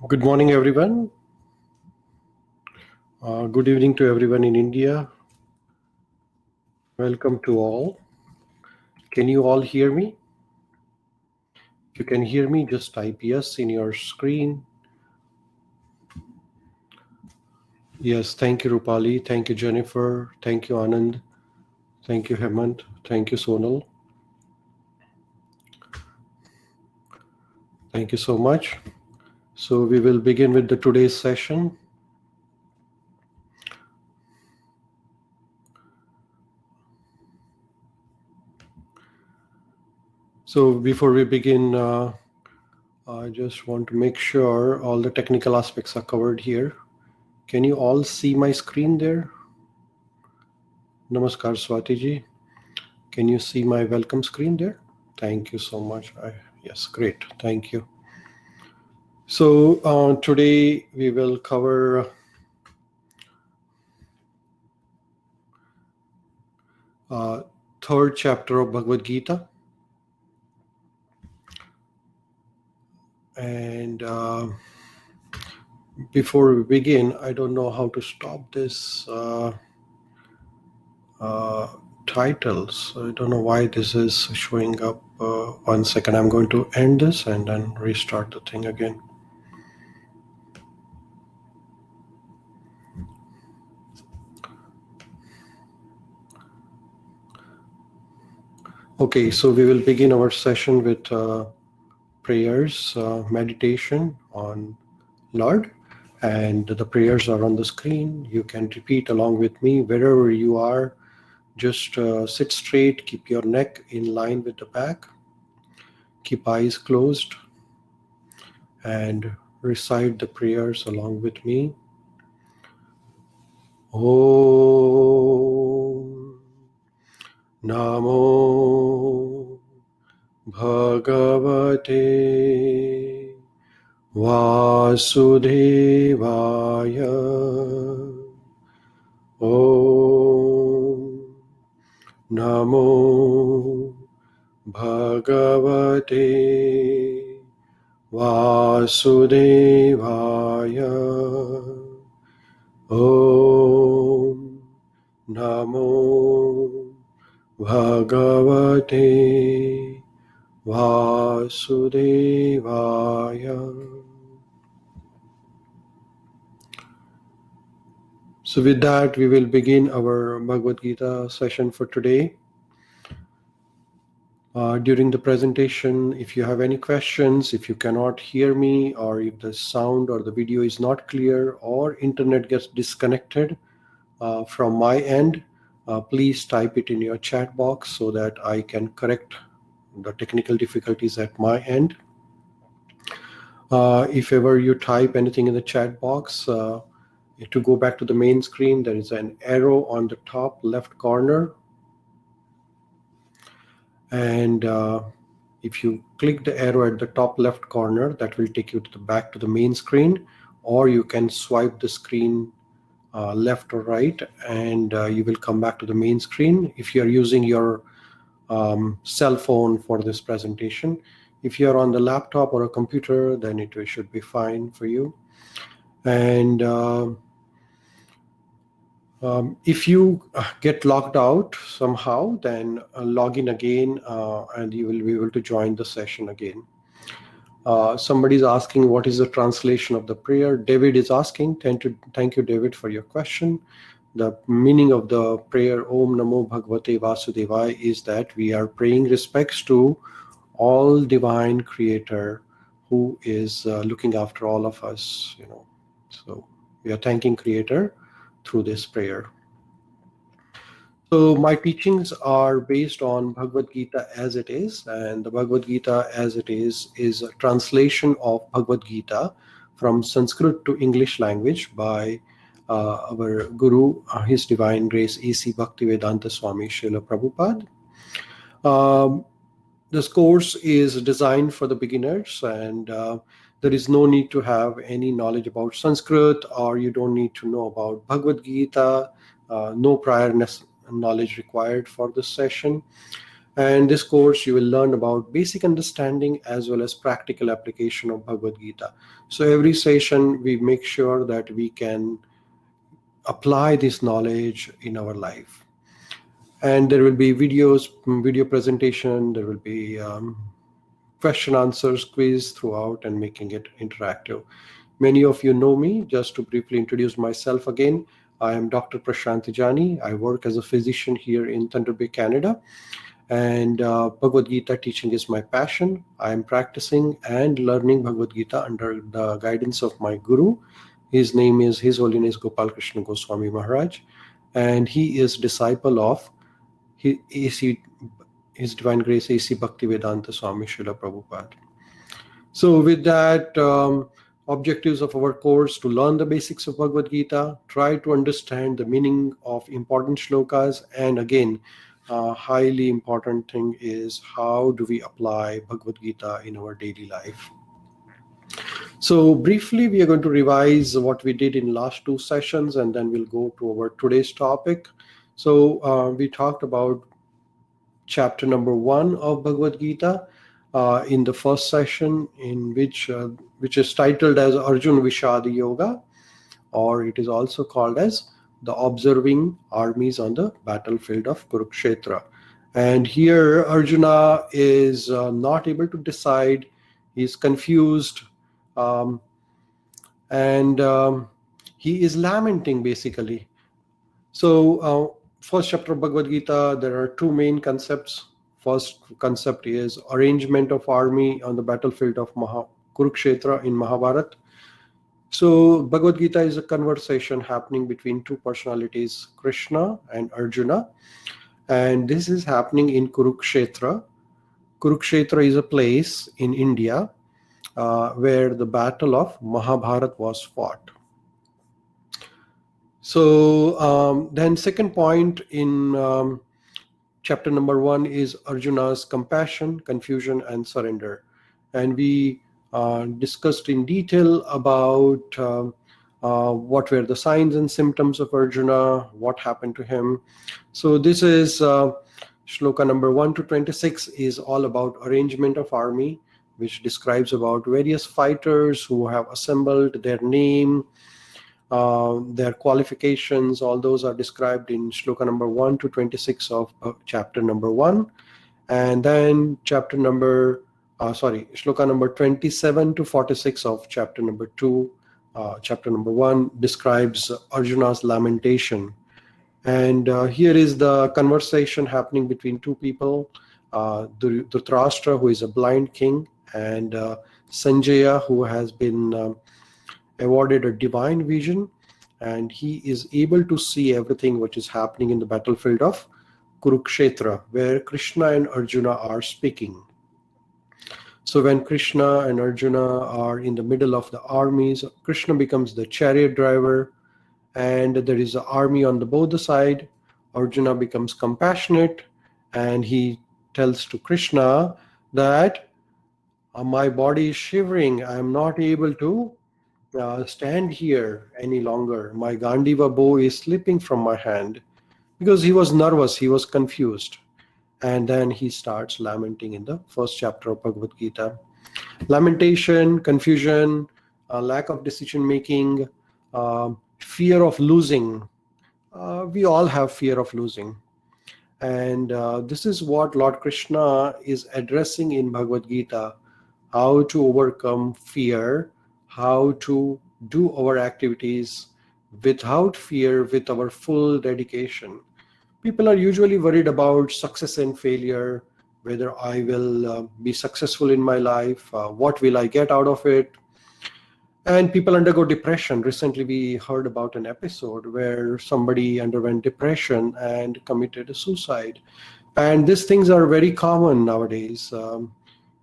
Good morning, everyone. Good evening to everyone in India. Welcome to all. Can you all hear me? If you can hear me, just type yes in your screen. Yes, thank you, Rupali. Thank you, Jennifer. Thank you, Anand. Thank you, Hemant. Thank you, Sonal. Thank you so much. So we will begin with today's session. So before we begin, I just want to make sure all the technical aspects are covered here. Can you all see my screen there? Namaskar, Swati ji. Can you see my welcome screen there? Thank you so much. Yes, great. Thank you. So today we will cover third chapter of Bhagavad Gita. And before we begin, I don't know how to stop this titles. I don't know why this is showing up. 1 second, I'm going to end this and then restart the thing again. Okay, so we will begin our session with prayers, meditation on Lord, and the prayers are on the screen. You can repeat along with me wherever you are. Just sit straight, keep your neck in line with the back, keep eyes closed, and recite the prayers along with me. Om Namo Bhagavate Vasudevaya. Om Namo Bhagavate Vasudevaya. Om Namo Bhagavate Vasudevaya. So with that, we will begin our Bhagavad Gita session for today. During the presentation, if you have any questions, if you cannot hear me, or if the sound or the video is not clear, or internet gets disconnected from my end, please type it in your chat box so that I can correct the technical difficulties at my end. If ever you type anything in the chat box, to go back to the main screen, there is an arrow on the top left corner. And if you click the arrow at the top left corner, that will take you to back to the main screen, or you can swipe the screen left or right, and you will come back to the main screen if you are using your cell phone for this presentation. If you are on the laptop or a computer, then it should be fine for you. And if you get logged out somehow, then log in again and you will be able to join the session again. Somebody's asking what is the translation of the prayer. David is asking. Thank you, David, for your question. The meaning of the prayer Om Namo Bhagavate Vasudevaya is that we are paying respects to all divine creator who is looking after all of us, So we are thanking creator through this prayer. So my teachings are based on Bhagavad Gita as it is, and the Bhagavad Gita as it is a translation of Bhagavad Gita from Sanskrit to English language by our Guru, His Divine Grace, A.C. Bhaktivedanta Swami Srila Prabhupada. This course is designed for the beginners, and there is no need to have any knowledge about Sanskrit, or you don't need to know about Bhagavad Gita. No prior knowledge required for this session. And this course, you will learn about basic understanding as well as practical application of Bhagavad Gita. So every session, we make sure that we can apply this knowledge in our life. And there will be videos, video presentation, there will be question answers quiz throughout and making it interactive. Many of you know me. Just to briefly introduce myself again, I am Dr. Prashant Jani. I work as a physician here in Thunder Bay, Canada, and Bhagavad Gita teaching is my passion. I am practicing and learning Bhagavad Gita under the guidance of my guru. His name is His Holiness Gopal Krishna Goswami Maharaj, and he is disciple of His Divine Grace A.C. Bhaktivedanta Swami Srila Prabhupada. So with that, objectives of our course: to learn the basics of Bhagavad Gita, try to understand the meaning of important shlokas, and again, highly important thing is how do we apply Bhagavad Gita in our daily life. So briefly, we are going to revise what we did in last two sessions, and then we'll go to our today's topic. So we talked about chapter number 1 of Bhagavad Gita in the first session, in which is titled as Arjun Vishad Yoga, or it is also called as the observing armies on the battlefield of Kurukshetra. And here Arjuna is not able to decide. He's confused, and he is lamenting basically. So first chapter of Bhagavad Gita, there are two main concepts. First concept is arrangement of army on the battlefield of Kurukshetra in Mahabharata. So Bhagavad Gita is a conversation happening between two personalities, Krishna and Arjuna. And this is happening in Kurukshetra. Kurukshetra is a place in India where the battle of Mahabharata was fought. So then second point in chapter number 1 is Arjuna's compassion, confusion, and surrender. And we discussed in detail about what were the signs and symptoms of Arjuna, what happened to him. So this is shloka number 1 to 26 is all about arrangement of army, which describes about various fighters who have assembled, their name, their qualifications. All those are described in shloka number 1 to 26 of chapter number 1. And then shloka number 27 to 46 of chapter number 2. Chapter number 1 describes Arjuna's lamentation. And here is the conversation happening between two people, Dhritarashtra, who is a blind king, and Sanjaya, who has been awarded a divine vision, and he is able to see everything which is happening in the battlefield of Kurukshetra, where Krishna and Arjuna are speaking. So when Krishna and Arjuna are in the middle of the armies, Krishna becomes the chariot driver, and there is an army on both the side. Arjuna becomes compassionate, and he tells to Krishna that my body is shivering. I am not able to stand here any longer. My Gandiva bow is slipping from my hand, because he was nervous, he was confused. And then he starts lamenting in the first chapter of Bhagavad Gita. Lamentation, confusion, lack of decision making, fear of losing. We all have fear of losing. And this is what Lord Krishna is addressing in Bhagavad Gita: how to overcome fear, how to do our activities without fear, with our full dedication. People are usually worried about success and failure, whether I will be successful in my life, what will I get out of it. And people undergo depression. Recently, we heard about an episode where somebody underwent depression and committed suicide. And these things are very common nowadays.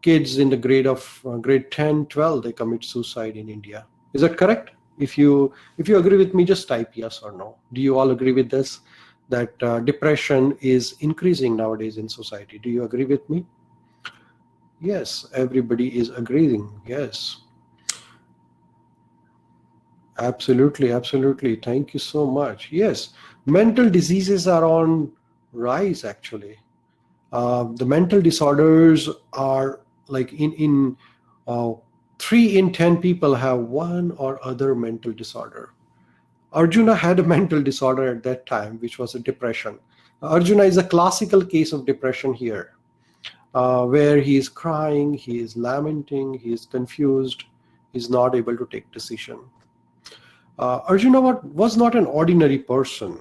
Kids in the grade 10, 12, they commit suicide in India. Is that correct? If you agree with me, just type yes or no. Do you all agree with this? That depression is increasing nowadays in society. Do you agree with me? Yes, everybody is agreeing. Yes. Absolutely, absolutely. Thank you so much. Yes, mental diseases are on rise actually. The mental disorders are like in 3 in 10 people have one or other mental disorder. Arjuna had a mental disorder at that time, which was a depression. Arjuna is a classical case of depression here, where he is crying, he is lamenting, he is confused, he is not able to take decision. Arjuna was not an ordinary person.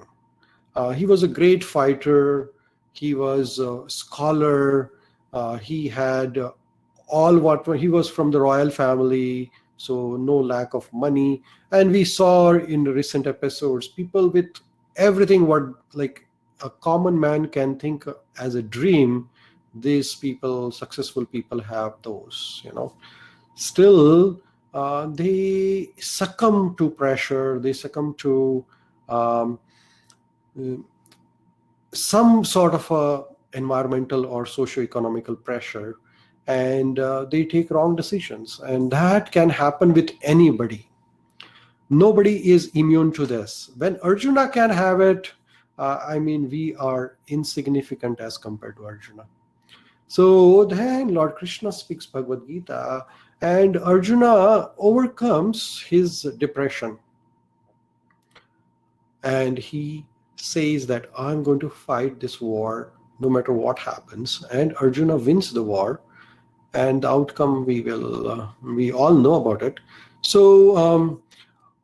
He was a great fighter. He was a scholar. He had he was from the royal family, so no lack of money. And we saw in the recent episodes people with everything what like a common man can think as a dream. These people, successful people, have those. Still, they succumb to pressure. They succumb to um, some sort of a environmental or socio-economical pressure, and they take wrong decisions, and that can happen with anybody. Nobody is immune to this. When Arjuna can have it, we are insignificant as compared to Arjuna. So then Lord Krishna speaks Bhagavad Gita, and Arjuna overcomes his depression, and he says that I'm going to fight this war no matter what happens. And Arjuna wins the war, and the outcome we all know about it. So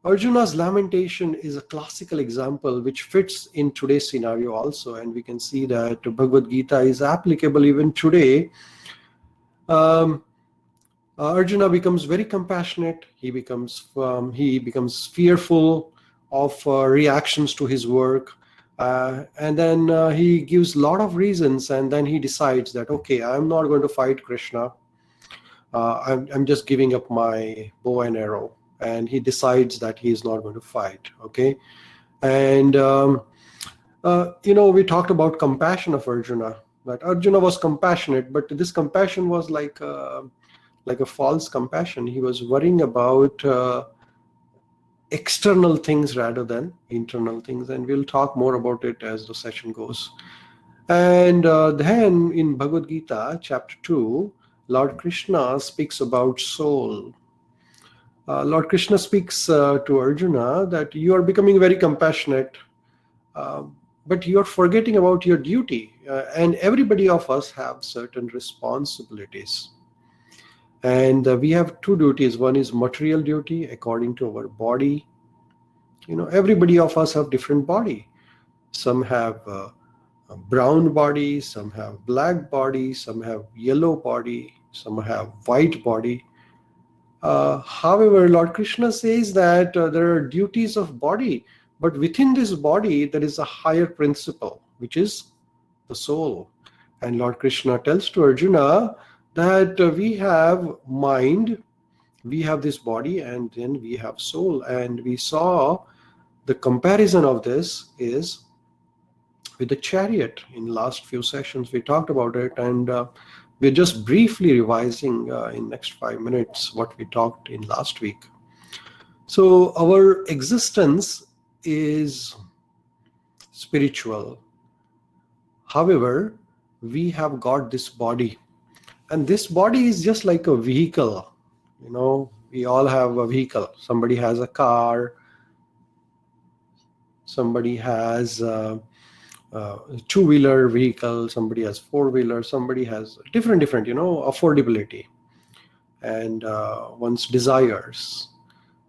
Arjuna's lamentation is a classical example which fits in today's scenario also, and we can see that Bhagavad Gita is applicable even today. Arjuna becomes very compassionate. He becomes fearful of reactions to his work. And then he gives a lot of reasons, and then he decides that, okay, I'm not going to fight Krishna. I'm just giving up my bow and arrow. And he decides that he is not going to fight. Okay. And, we talked about compassion of Arjuna, that Arjuna was compassionate, but this compassion was like a false compassion. He was worrying about external things rather than internal things, and we'll talk more about it as the session goes. And then in Bhagavad Gita chapter 2, Lord Krishna speaks about soul. Lord Krishna speaks to Arjuna that you are becoming very compassionate, but you are forgetting about your duty, and everybody of us have certain responsibilities. And we have 2 duties. One is material duty according to our body. Everybody of us have different body. Some have a brown body, some have black body, some have yellow body, some have white body. However, Lord Krishna says that there are duties of body, but within this body there is a higher principle, which is the soul. And Lord Krishna tells to Arjuna that we have mind, we have this body, and then we have soul. And we saw the comparison of this is with the chariot. In last few sessions we talked about it, and we're just briefly revising in next 5 minutes what we talked in last week. So our existence is spiritual. However, we have got this body. And this body is just like a vehicle. We all have a vehicle. Somebody has a car. Somebody has a 2-wheeler vehicle. Somebody has 4-wheeler. Somebody has different, affordability and one's desires.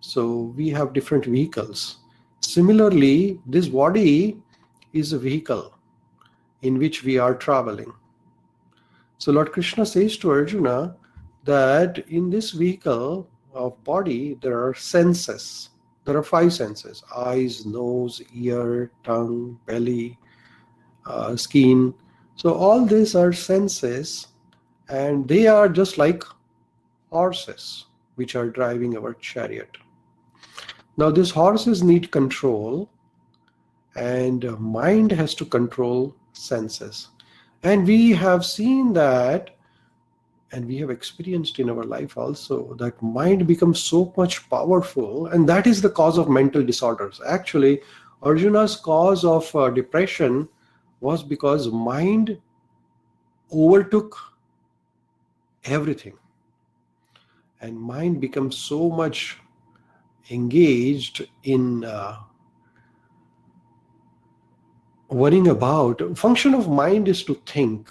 So we have different vehicles. Similarly, this body is a vehicle in which we are traveling. So Lord Krishna says to Arjuna that in this vehicle of body, there are senses. There are 5 senses: eyes, nose, ear, tongue, belly, skin. So all these are senses, and they are just like horses which are driving our chariot. Now these horses need control, and mind has to control senses. And we have seen that, and we have experienced in our life also, that mind becomes so much powerful, and that is the cause of mental disorders. Actually, Arjuna's cause of depression was because mind overtook everything, and mind becomes so much engaged in worrying about. Function of mind is to think.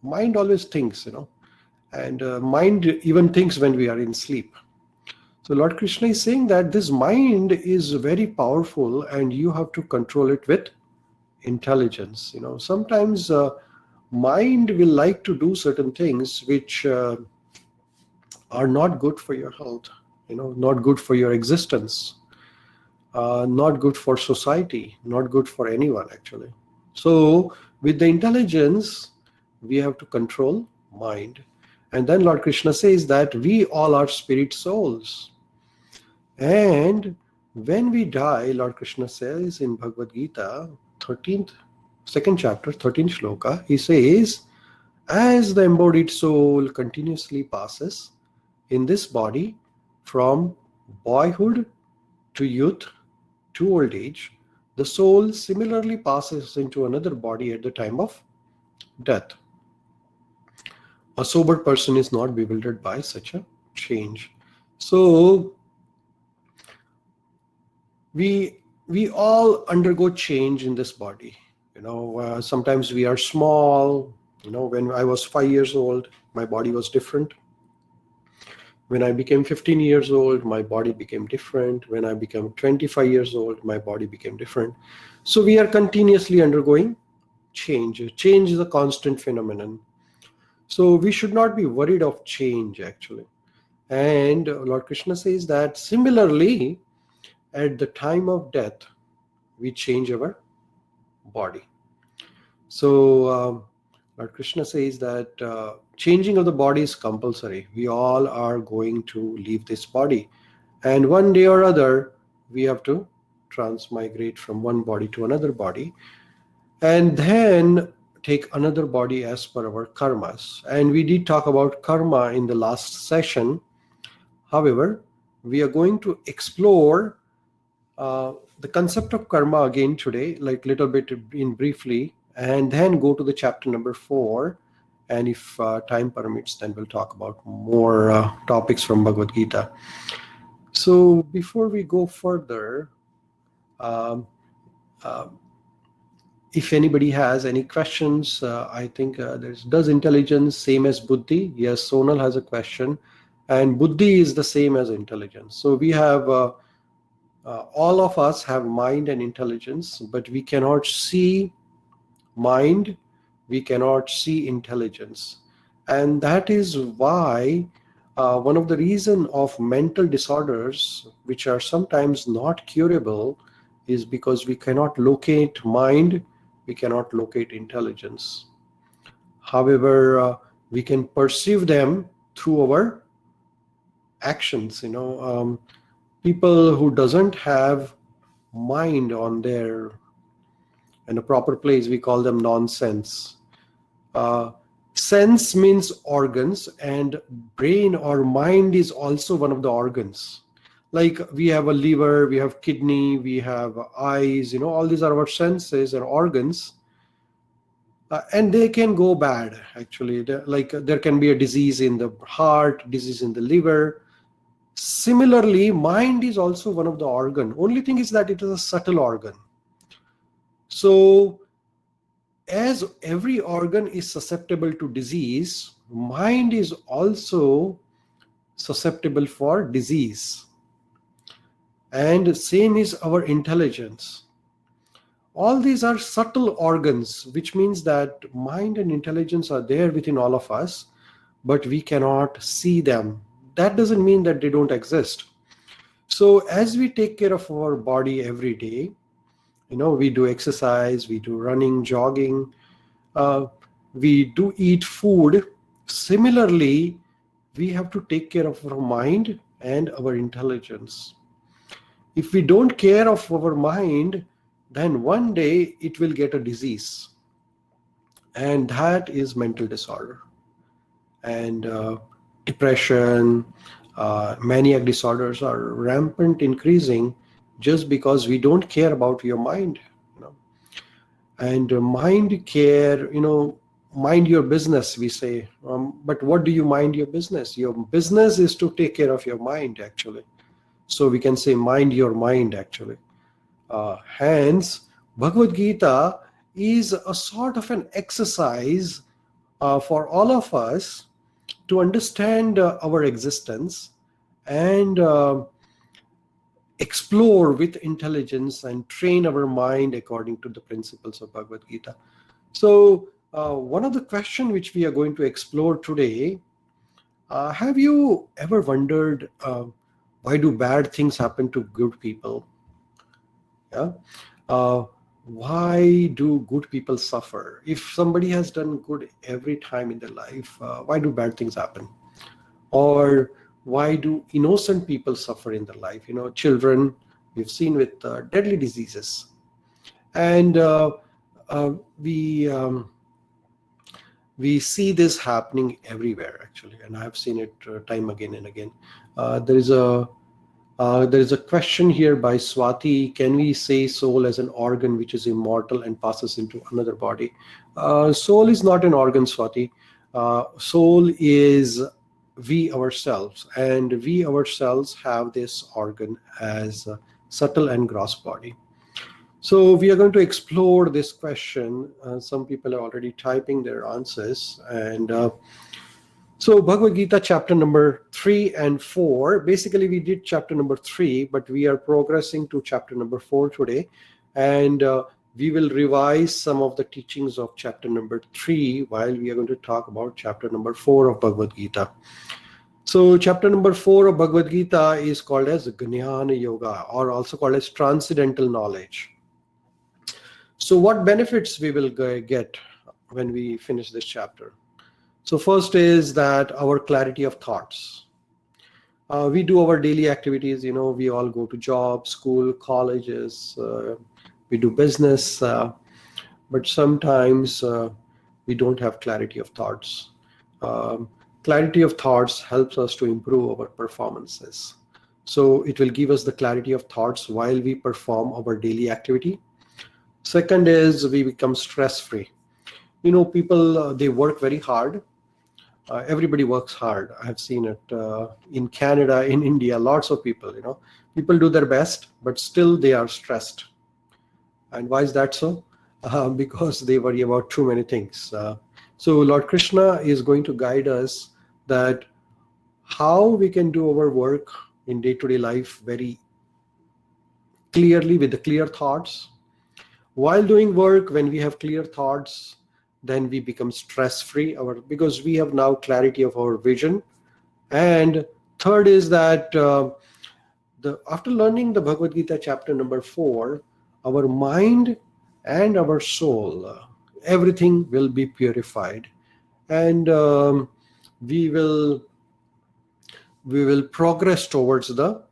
Mind always thinks, and mind even thinks when we are in sleep. So Lord Krishna is saying that this mind is very powerful and you have to control it with intelligence. Sometimes mind will like to do certain things which are not good for your health, not good for your existence, not good for society, not good for anyone actually. So with the intelligence, we have to control mind. And then Lord Krishna says that we all are spirit souls. And when we die, Lord Krishna says in Bhagavad Gita, 13th, second chapter, 13th shloka, he says, as the embodied soul continuously passes in this body from boyhood to youth to old age, the soul similarly passes into another body at the time of death. A sober person is not bewildered by such a change. So we all undergo change in this body. Sometimes we are small. When I was 5 years old, my body was different. When I became 15 years old, my body became different. When I became 25 years old, my body became different. So we are continuously undergoing change. Change is a constant phenomenon. So we should not be worried of change actually. And Lord Krishna says that similarly, at the time of death, we change our body. So Lord Krishna says that changing of the body is compulsory. We all are going to leave this body. And one day or other, we have to transmigrate from one body to another body. And then take another body as per our karmas. And we did talk about karma in the last session. However, we are going to explore the concept of karma again today, like little bit in briefly, and then go to the chapter number 4. And if time permits, then we'll talk about more topics from Bhagavad Gita. So before we go further, if anybody has any questions, I think does intelligence same as buddhi? Yes, Sonal has a question. And buddhi is the same as intelligence. So we have, all of us have mind and intelligence, but we cannot see mind, we cannot see intelligence. And that is why one of the reason of mental disorders, which are sometimes not curable, is because we cannot locate mind, we cannot locate intelligence. However, we can perceive them through our actions. People who doesn't have mind on their in a proper place, we call them nonsense. Sense means organs, and brain or mind is also one of the organs. Like we have a liver, we have kidney, we have eyes, all these are our senses and organs. And they can go bad actually. Like there can be a disease in the heart, disease in the liver. Similarly, mind is also one of the organ. Only thing is that it is a subtle organ. So as every organ is susceptible to disease, mind is also susceptible for disease. And same is our intelligence. All these are subtle organs, which means that mind and intelligence are there within all of us, but we cannot see them. That doesn't mean that they don't exist. So as we take care of our body every day, we do exercise, we do running, jogging, we do eat food. Similarly, we have to take care of our mind and our intelligence. If we don't care of our mind, then one day it will get a disease. And that is mental disorder. And depression, maniac disorders are rampant increasing just because we don't care about your mind. And mind care, mind your business, we say. But what do you mind your business? Your business is to take care of your mind, actually. So we can say mind your mind, actually. Hence, Bhagavad Gita is a sort of an exercise for all of us to understand our existence and explore with intelligence and train our mind according to the principles of Bhagavad Gita. So one of the questions which we are going to explore today, have you ever wondered why do bad things happen to good people? Yeah. Why do good people suffer? If somebody has done good every time in their life, why do bad things happen? Or why do innocent people suffer in their life? Children we've seen with deadly diseases. And uh, we we see this happening everywhere, actually, and I've seen it time again and again. There is a question here by Swati. Can we say soul as an organ which is immortal and passes into another body? Soul is not an organ, Swati. Soul is we ourselves, and we ourselves have this organ as a subtle and gross body. So we are going to explore this question. Some people are already typing their answers. And so Bhagavad Gita chapter number 3 and 4. Basically, we did chapter number 3, but we are progressing to chapter number 4 today. And we will revise some of the teachings of chapter number 3 while we are going to talk about chapter number 4 of Bhagavad Gita. So chapter number 4 of Bhagavad Gita is called as Jnana Yoga, or also called as transcendental knowledge. So what benefits we will get when we finish this chapter? So first is that our clarity of thoughts. We do our daily activities, we all go to job, school, colleges, we do business, but sometimes we don't have clarity of thoughts. Clarity of thoughts helps us to improve our performances. So it will give us the clarity of thoughts while we perform our daily activity. Second is we become stress-free. People, they work very hard. Everybody works hard. I've seen it in Canada, in India, lots of people, people do their best, but still they are stressed. And why is that so? Because they worry about too many things. So Lord Krishna is going to guide us that how we can do our work in day-to-day life very clearly with the clear thoughts. While doing work, when we have clear thoughts, then we become stress-free because we have now clarity of our vision. And third is that after learning the Bhagavad Gita chapter number 4, our mind and our soul, everything will be purified, and we will progress towards the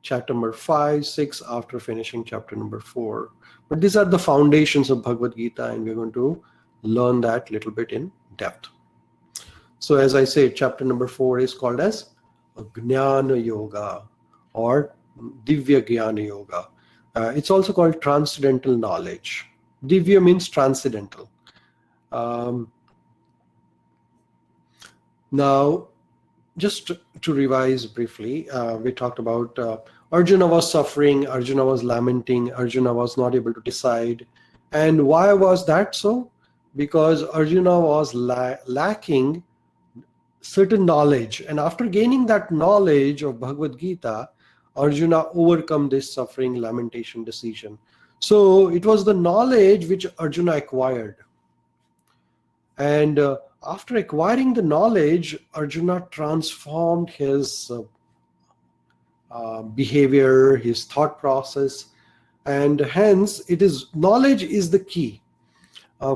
chapter number 5, 6 after finishing chapter number 4. But these are the foundations of Bhagavad Gita, and we're going to learn that little bit in depth. So as I say, chapter number 4 is called as Jnana Yoga or Divya Jnana Yoga. It's also called transcendental knowledge. Divya means transcendental. Now, just to revise briefly, we talked about Arjuna was suffering, Arjuna was lamenting, Arjuna was not able to decide. And why was that so? Because Arjuna was lacking certain knowledge. And after gaining that knowledge of Bhagavad Gita, Arjuna overcome this suffering, lamentation, decision. So it was the knowledge which Arjuna acquired. And after acquiring the knowledge, Arjuna transformed his behavior, his thought process, and hence knowledge is the key.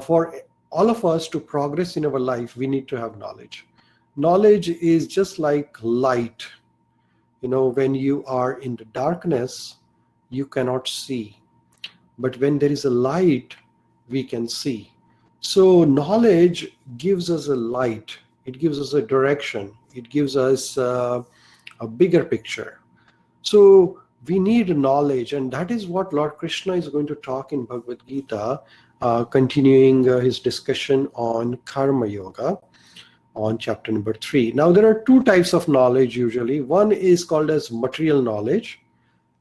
For all of us to progress in our life, we need to have knowledge. Knowledge is just like light. When you are in the darkness, you cannot see. But when there is a light, we can see. So knowledge gives us a light. It gives us a direction. It gives us a bigger picture. So we need knowledge, and that is what Lord Krishna is going to talk in Bhagavad Gita, continuing his discussion on Karma Yoga on chapter number 3. Now, there are two types of knowledge usually. One is called as material knowledge,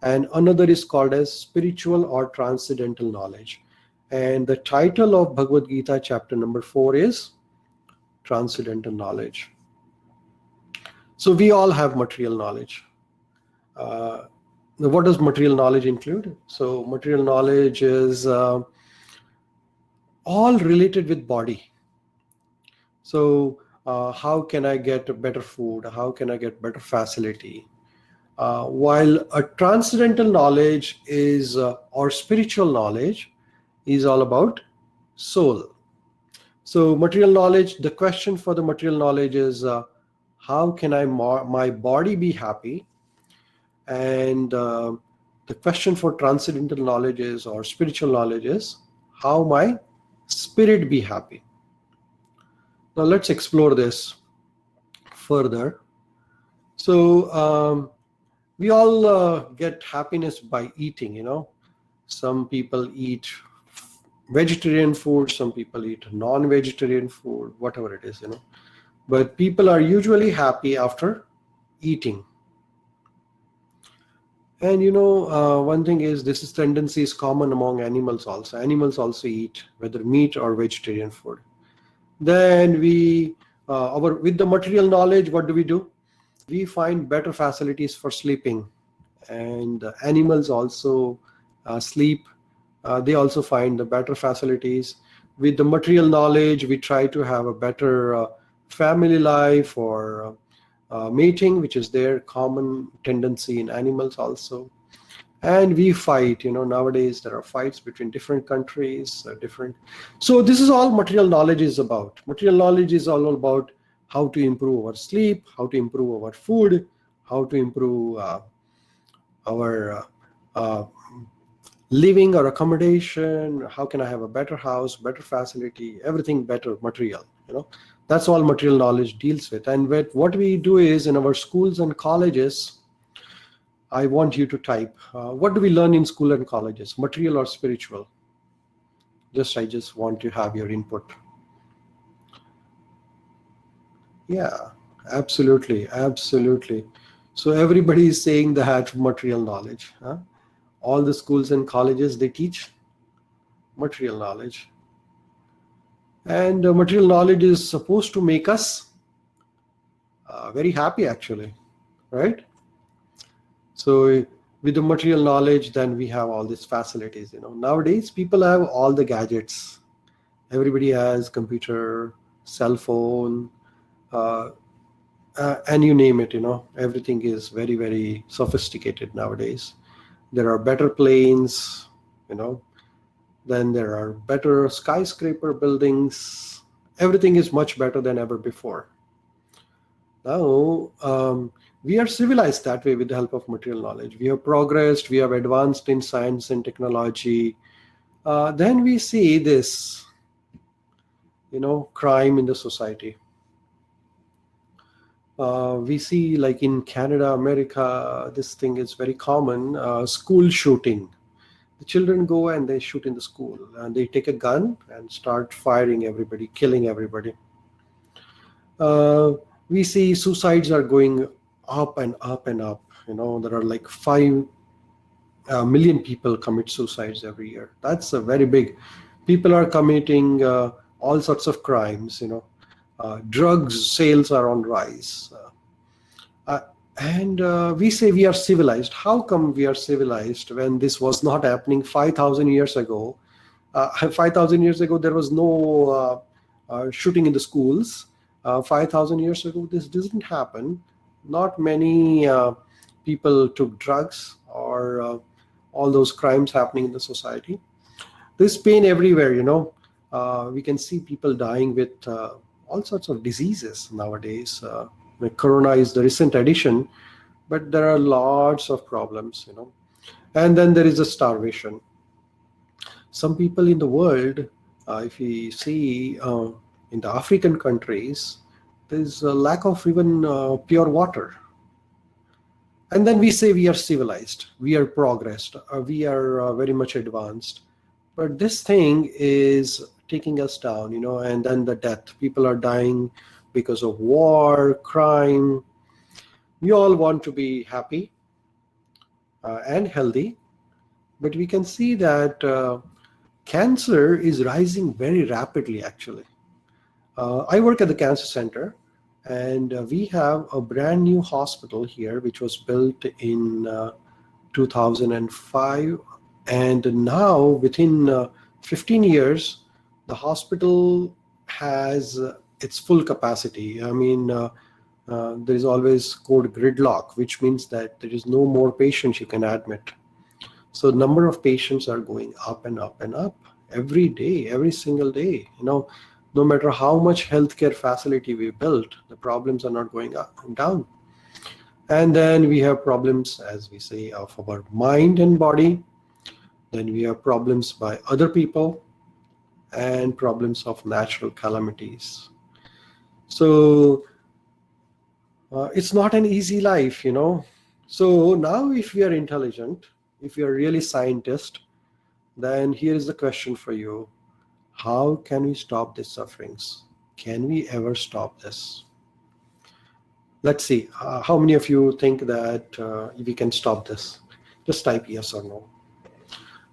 and another is called as spiritual or transcendental knowledge. And the title of Bhagavad Gita chapter number 4 is Transcendental Knowledge. So we all have material knowledge. What does material knowledge include? So material knowledge is all related with body. So how can I get better food? How can I get better facility? While a transcendental knowledge is, or spiritual knowledge, is all about soul. So material knowledge, the question for the material knowledge is, how can my body be happy? And the question for transcendental knowledge is, or spiritual knowledge is, how my spirit be happy? Now let's explore this further. So we all get happiness by eating, Some people eat vegetarian food, some people eat non-vegetarian food, whatever it is, But people are usually happy after eating. And one thing is, this tendency is common among animals also. Animals also eat, whether meat or vegetarian food. Then with the material knowledge, what do? We find better facilities for sleeping. And animals also sleep. They also find the better facilities. With the material knowledge, we try to have a better family life or mating, which is their common tendency in animals also. And we fight, nowadays there are fights between different countries, So this is all material knowledge is about. Material knowledge is all about how to improve our sleep, how to improve our food, how to improve our living or accommodation, how can I have a better house, better facility, everything better material, That's all material knowledge deals with. And what we do is, in our schools and colleges, I want you to type, what do we learn in school and colleges, material or spiritual? I just want to have your input. Yeah, absolutely. So everybody is saying that material knowledge. All the schools and colleges, they teach material knowledge. And material knowledge is supposed to make us very happy, actually, right? So with the material knowledge, then we have all these facilities. Nowadays, people have all the gadgets. Everybody has computer, cell phone, and you name it. Everything is very, very sophisticated nowadays. There are better planes, then there are better skyscraper buildings. Everything is much better than ever before. Now, we are civilized that way with the help of material knowledge. We have progressed, we have advanced in science and technology. Then we see this, crime in the society. We see, like in Canada, America, this thing is very common, school shooting. The children go and they shoot in the school, and they take a gun and start firing everybody, killing everybody. We see suicides are going up and up and up. There are like 5 million people commit suicides every year. That's a very big. People are committing all sorts of crimes. Drugs sales are on rise. And we say we are civilized. How come we are civilized when this was not happening 5,000 years ago? 5,000 years ago, there was no shooting in the schools. 5,000 years ago, this didn't happen. Not many people took drugs or all those crimes happening in the society. There's pain everywhere, we can see people dying with all sorts of diseases nowadays. Corona is the recent addition, but there are lots of problems, And then there is a starvation. Some people in the world, if we see in the African countries, there's a lack of even pure water. And then we say we are civilized, we are progressed, we are very much advanced. But this thing is taking us down, and then the death. People are dying because of war, crime. We all want to be happy and healthy, but we can see that cancer is rising very rapidly, actually. I work at the cancer center, and we have a brand new hospital here, which was built in 2005. And now, within 15 years, the hospital has its full capacity. I mean, there is always called gridlock, which means that there is no more patients you can admit. So the number of patients are going up and up and up every day, every single day. No matter how much healthcare facility we built, the problems are not going up and down. And then we have problems, as we say, of our mind and body. Then we have problems by other people and problems of natural calamities. So it's not an easy life, So now if we are intelligent, if we are really scientists, then here is the question for you. How can we stop these sufferings? Can we ever stop this? Let's see. How many of you think that we can stop this? Just type yes or no.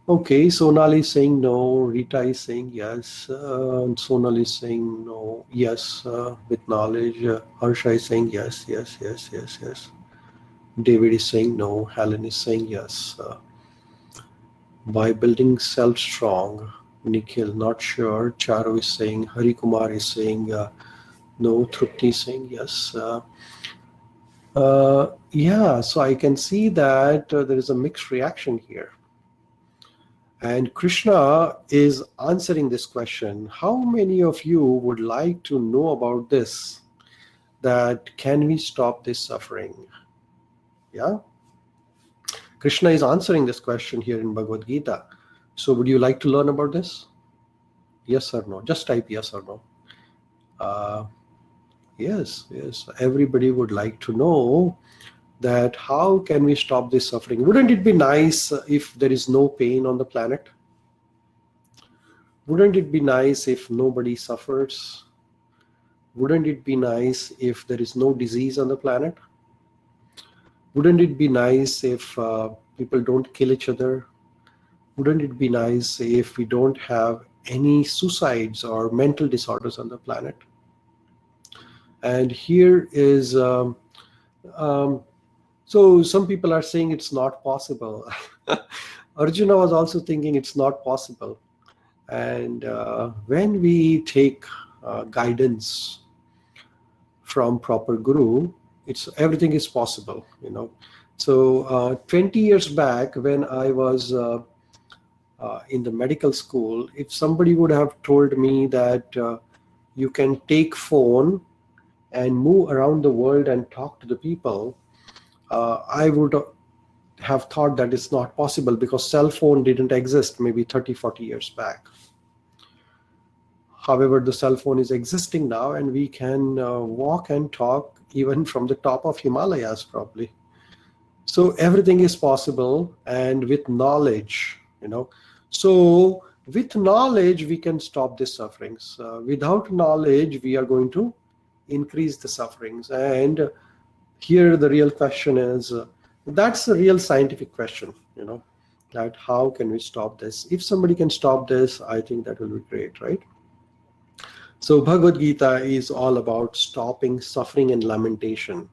Okay, Sonali is saying no. Rita is saying yes. Sonal is saying no. Yes, with knowledge. Harsha is saying yes, yes, yes, yes, yes. David is saying no. Helen is saying yes. By building self strong. Nikhil, not sure. Charu is saying. Hari Kumar is saying no. Trupti is saying yes. Yeah, so I can see that there is a mixed reaction here. And Krishna is answering this question. How many of you would like to know about this? That can we stop this suffering? Yeah. Krishna is answering this question here in Bhagavad Gita. So would you like to learn about this? Yes or no? Just type yes or no. Yes. Everybody would like to know that how can we stop this suffering? Wouldn't it be nice if there is no pain on the planet? Wouldn't it be nice if nobody suffers? Wouldn't it be nice if there is no disease on the planet? Wouldn't it be nice if people don't kill each other? Wouldn't it be nice if we don't have any suicides or mental disorders on the planet? And here is, so some people are saying it's not possible. Arjuna was also thinking it's not possible. And when we take guidance from proper guru, everything is possible, So 20 years back, when I was in the medical school, if somebody would have told me that you can take phone and move around the world and talk to the people, I would have thought that it's not possible because cell phone didn't exist maybe 30, 40 years back. However, the cell phone is existing now, and we can walk and talk even from the top of Himalayas probably. So everything is possible, and with knowledge, So with knowledge, we can stop the sufferings. Without knowledge, we are going to increase the sufferings. And here the real question is, that's the real scientific question, that how can we stop this? If somebody can stop this, I think that will be great, right? So Bhagavad Gita is all about stopping suffering and lamentation.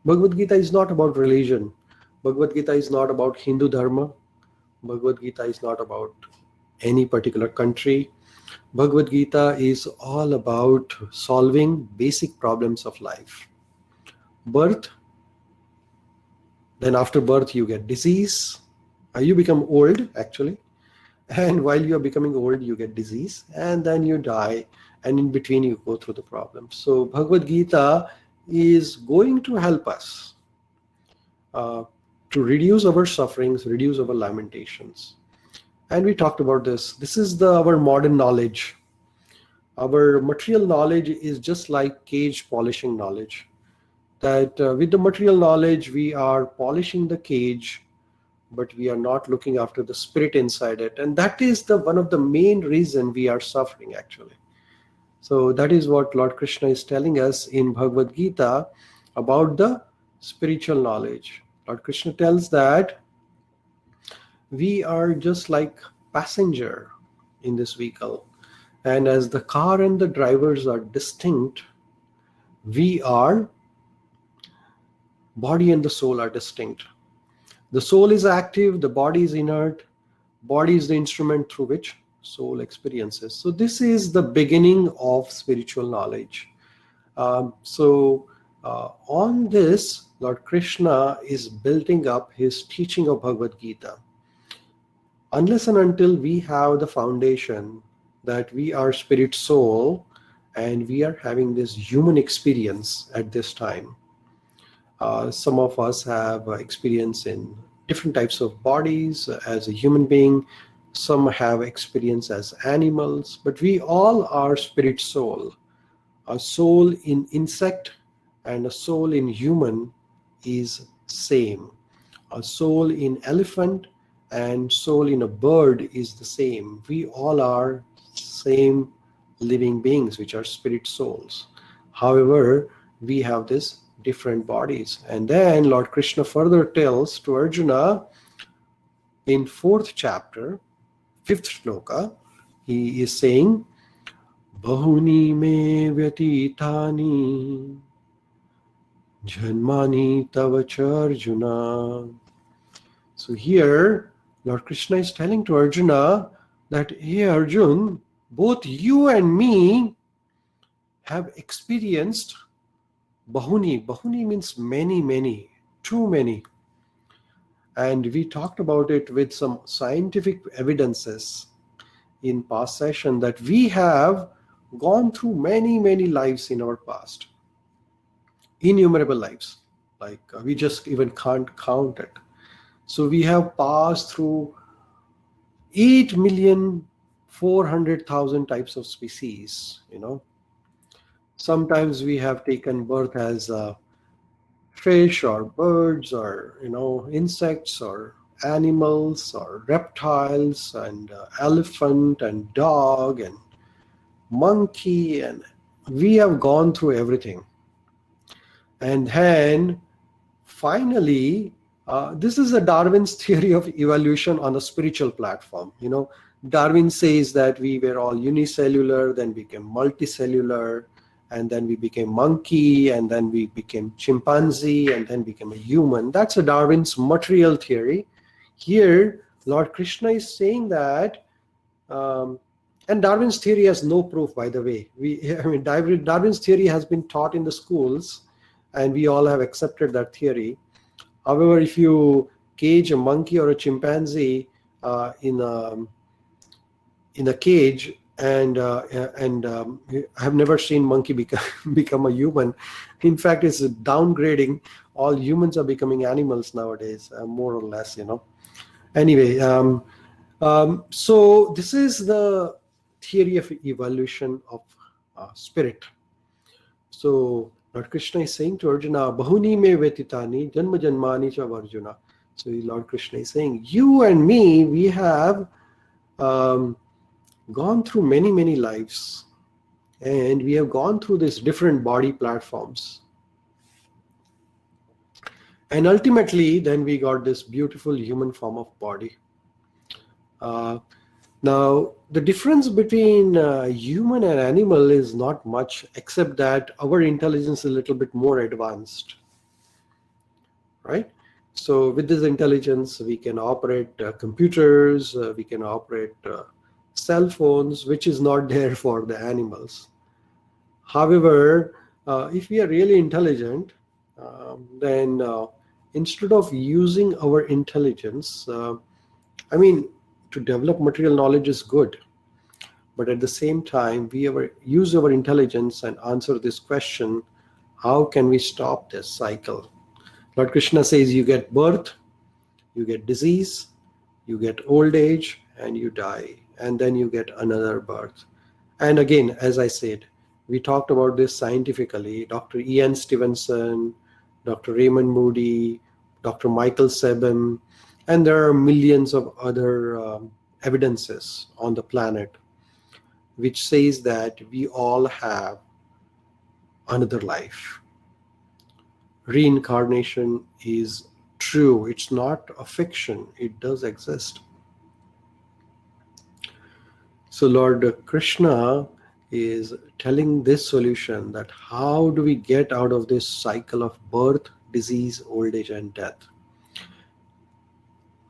Bhagavad Gita is not about religion. Bhagavad Gita is not about Hindu Dharma. Bhagavad Gita is not about any particular country. Bhagavad Gita is all about solving basic problems of life. Birth, then after birth you get disease. You become old actually. And while you are becoming old, you get disease, and then you die, and in between you go through the problems. So Bhagavad Gita is going to help us to reduce our sufferings, reduce our lamentations. And we talked about this. This is our modern knowledge. Our material knowledge is just like cage polishing knowledge. That with the material knowledge, we are polishing the cage but we are not looking after the spirit inside it. And that is the one of the main reason we are suffering actually. So that is what Lord Krishna is telling us in Bhagavad Gita about the spiritual knowledge. Lord Krishna tells that we are just like passenger in this vehicle. And as the car and the drivers are distinct, we are, body and the soul are distinct. The soul is active, the body is inert, body is the instrument through which soul experiences. So this is the beginning of spiritual knowledge. On this, Lord Krishna is building up his teaching of Bhagavad Gita. Unless and until we have the foundation that we are spirit soul and we are having this human experience at this time. Some of us have experience in different types of bodies as a human being. Some have experience as animals, but we all are spirit soul. A soul in insect and a soul in human is same. A soul in elephant and soul in a bird is the same. We all are same living beings, which are spirit souls. However, we have this different bodies. And then Lord Krishna further tells to Arjuna in 4th chapter, 5th shloka, he is saying, Bahuni me vyatitani janmani tavacha Arjuna. So here, Lord Krishna is telling to Arjuna that, hey Arjun, both you and me have experienced Bahuni. Bahuni means many, many, too many. And we talked about it with some scientific evidences in past session that we have gone through many, many lives in our past. Innumerable lives. Like we just even can't count it. So we have passed through 8,400,000 types of species, Sometimes we have taken birth as fish or birds or, insects or animals or reptiles and elephant and dog and monkey, and we have gone through everything. And then finally, this is a Darwin's theory of evolution on a spiritual platform. Darwin says that we were all unicellular, then became multicellular, and then we became monkey, and then we became chimpanzee, and then became a human. That's a Darwin's material theory. Here, Lord Krishna is saying that, and Darwin's theory has no proof, by the way. Darwin's theory has been taught in the schools, and we all have accepted that theory. However, if you cage a monkey or a chimpanzee in a cage, and I have never seen monkey become a human. In fact, it's downgrading. All humans are becoming animals nowadays, more or less, Anyway, so this is the theory of evolution of spirit. So Lord Krishna is saying to Arjuna, Bahuni me vetitani janma janmani cha Arjuna. So Lord Krishna is saying, you and me, we have gone through many, many lives, and we have gone through these different body platforms. And ultimately, then we got this beautiful human form of body. Now, the difference between human and animal is not much, except that our intelligence is a little bit more advanced, right? So with this intelligence, we can operate computers, we can operate cell phones, which is not there for the animals. However, if we are really intelligent, then instead of using our intelligence, to develop material knowledge is good, but at the same time, we use our intelligence and answer this question: how can we stop this cycle? Lord Krishna says you get birth, you get disease, you get old age, and you die, and then you get another birth. And again, as I said, we talked about this scientifically. Dr. Ian Stevenson, Dr. Raymond Moody, Dr. Michael Sabin, And there are millions of other evidences on the planet which says that we all have another life. Reincarnation is true. It's not a fiction. It does exist. So Lord Krishna is telling this solution, that how do we get out of this cycle of birth, disease, old age, and death?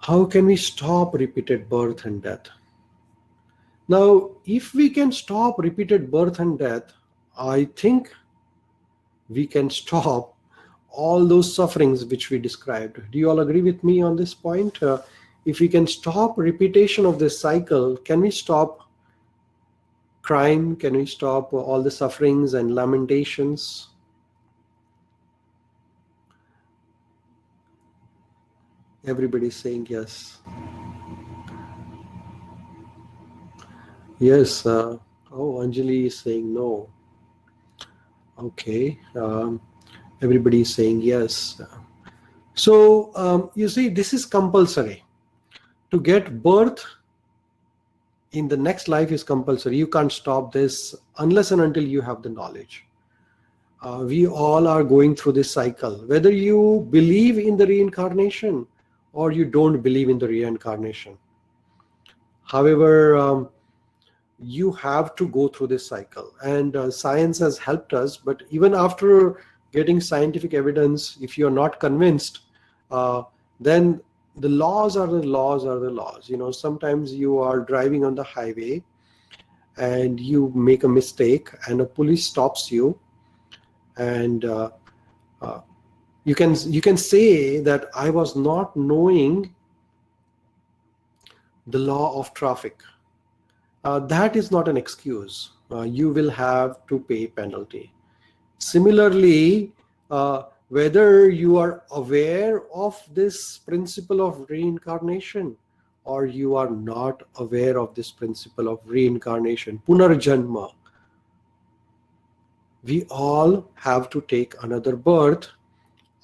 How can we stop repeated birth and death? Now, if we can stop repeated birth and death, I think we can stop all those sufferings which we described. Do you all agree with me on this point? If we can stop repetition of this cycle, can we stop crime? Can we stop all the sufferings and lamentations? Everybody's saying yes. Yes. Oh, Anjali is saying no. Okay. Everybody is saying yes. So you see, this is compulsory. To get birth in the next life is compulsory. You can't stop this unless and until you have the knowledge. We all are going through this cycle. Whether you believe in the reincarnation or you don't believe in the reincarnation. However, you have to go through this cycle. And science has helped us. But even after getting scientific evidence, if you're not convinced, then the laws are the laws are the laws. Sometimes you are driving on the highway and you make a mistake and a police stops you, and you can say that I was not knowing the law of traffic. That is not an excuse. You will have to pay penalty. Similarly, whether you are aware of this principle of reincarnation or you are not aware of this principle of reincarnation, punarjanma, we all have to take another birth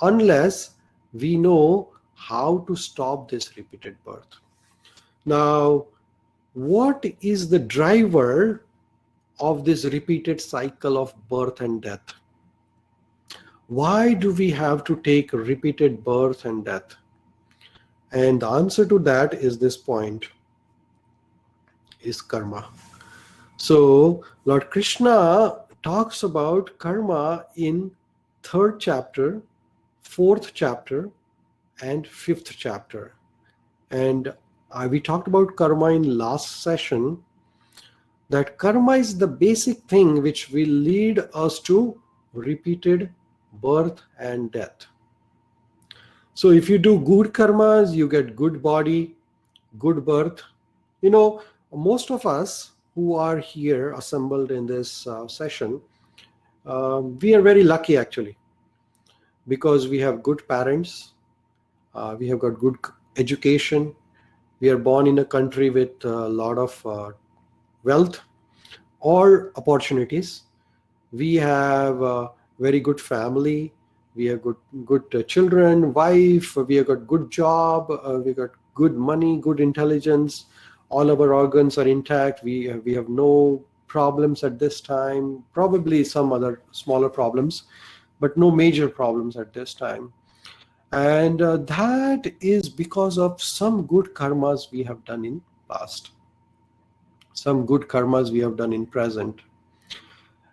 unless we know how to stop this repeated birth. Now, what is the driver of this repeated cycle of birth and death? Why do we have to take repeated birth and death? And the answer to that is this point, is karma. So Lord Krishna talks about karma in 3rd chapter, 4th chapter, and 5th chapter. And we talked about karma in last session, that karma is the basic thing which will lead us to repeated birth and death. So if you do good karmas, you get good body, good birth. Most of us who are here assembled in this session, we are very lucky actually, because we have good parents, we have got good education, we are born in a country with a lot of wealth or opportunities. We have a very good family. We have good children, wife. We have got good job. We got good money, good intelligence. All of our organs are intact. We have no problems at this time. Probably some other smaller problems, but no major problems at this time. And that is because of some good karmas we have done in past. Some good karmas we have done in present.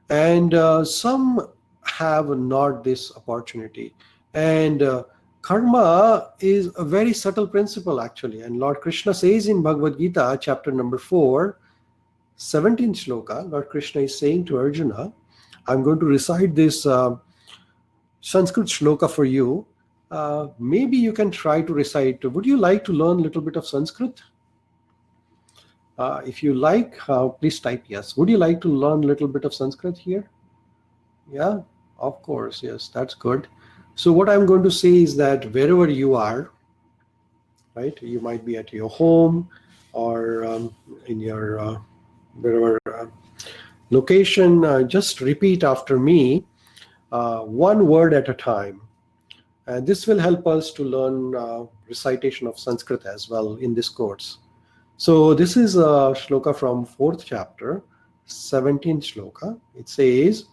And some have not this opportunity. And karma is a very subtle principle actually. And Lord Krishna says in Bhagavad Gita, chapter number 4, 17th shloka, Lord Krishna is saying to Arjuna, I'm going to recite this Sanskrit shloka for you. Maybe you can try to recite. Would you like to learn a little bit of Sanskrit? If you like, please type yes. Would you like to learn a little bit of Sanskrit here? Yeah, of course. Yes, that's good. So what I'm going to say is that wherever you are, right, you might be at your home or in your wherever location, just repeat after me, one word at a time. And this will help us to learn recitation of Sanskrit as well in this course. So this is a shloka from 4th chapter, 17th shloka. It says,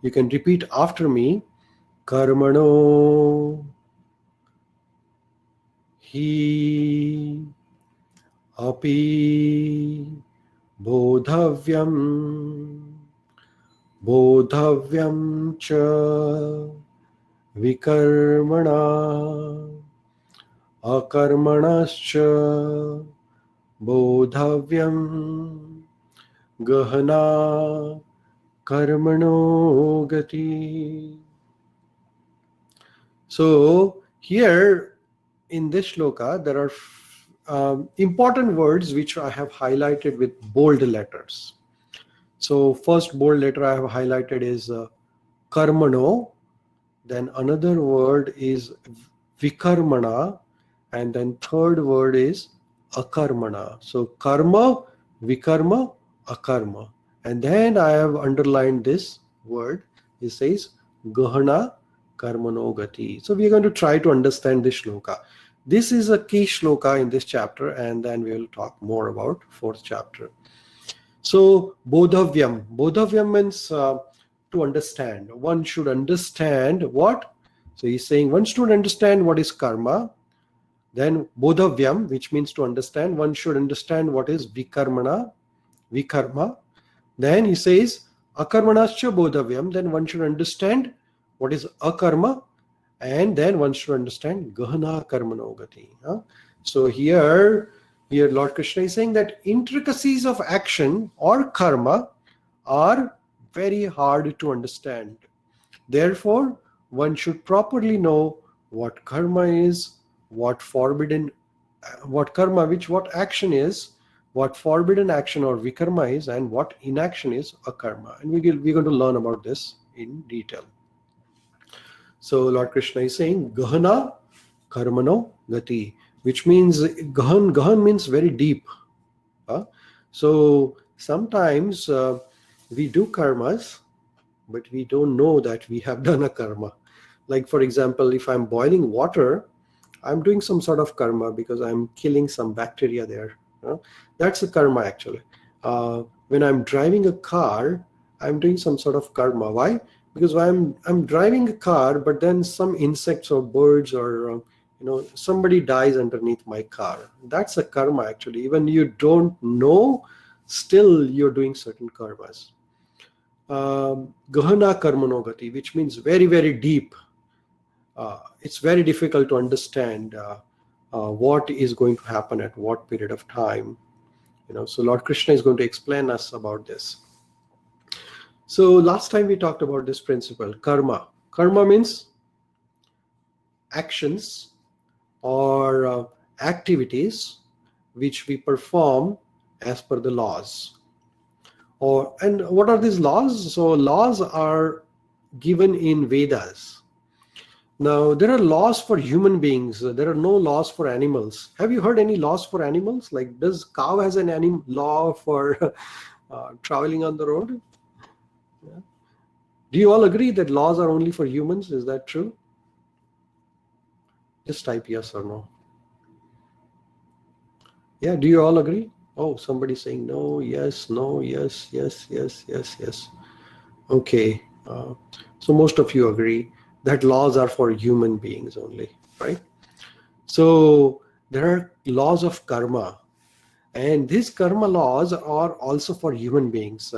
you can repeat after me, Karmano hi api bodhavyam bodhavyam cha vikarmana akarmanascha bodhavyam gahana karmano gati. So here in this shloka, there are important words which I have highlighted with bold letters. So first bold letter I have highlighted is karmano. Then another word is vikarmana. And then third word is akarmana. So karma, vikarma, akarma. And then I have underlined this word. It says gahana karmano gati. So we are going to try to understand this shloka. This is a key shloka in this chapter, and then we will talk more about 4th chapter. So bodhavyam. Bodhavyam means to understand. One should understand what? So he's saying one should understand what is karma. Then bodhavyam, which means to understand. One should understand what is vikarmana, vikarma. Then he says akarmanascha bodhavyam. Then one should understand what is akarma. And then one should understand gahana karmanogati. So here Lord Krishna is saying that intricacies of action or karma are very hard to understand. Therefore, one should properly know what karma is, what forbidden, what karma, what action is, what forbidden action or vikarma is, and what inaction is akarma. And we're going to learn about this in detail. So Lord Krishna is saying gahana karmano gati, which means gahan means very deep. So sometimes we do karmas, but we don't know that we have done a karma. Like for example, if I'm boiling water, I'm doing some sort of karma because I'm killing some bacteria there. That's a karma actually. When I'm driving a car, I'm doing some sort of karma. Why? Because I'm driving a car, but then some insects or birds or somebody dies underneath my car. That's a karma actually. Even you don't know, still you're doing certain karmas. Gahana karmanogati, which means very, very deep. It's very difficult to understand what is going to happen at what period of time. So Lord Krishna is going to explain us about this. So last time we talked about this principle, karma. Karma means actions or activities which we perform as per the laws. And what are these laws? So laws are given in Vedas. Now there are laws for human beings. There are no laws for animals. Have you heard any laws for animals? Like, does cow has an law for traveling on the road? Yeah. Do you all agree that laws are only for humans? Is that true? Just type yes or no. Yeah, do you all agree? Oh, somebody's saying no, yes, no, yes, yes, yes, yes, yes. Okay, so most of you agree that laws are for human beings only, right? So there are laws of karma, and these karma laws are also for human beings.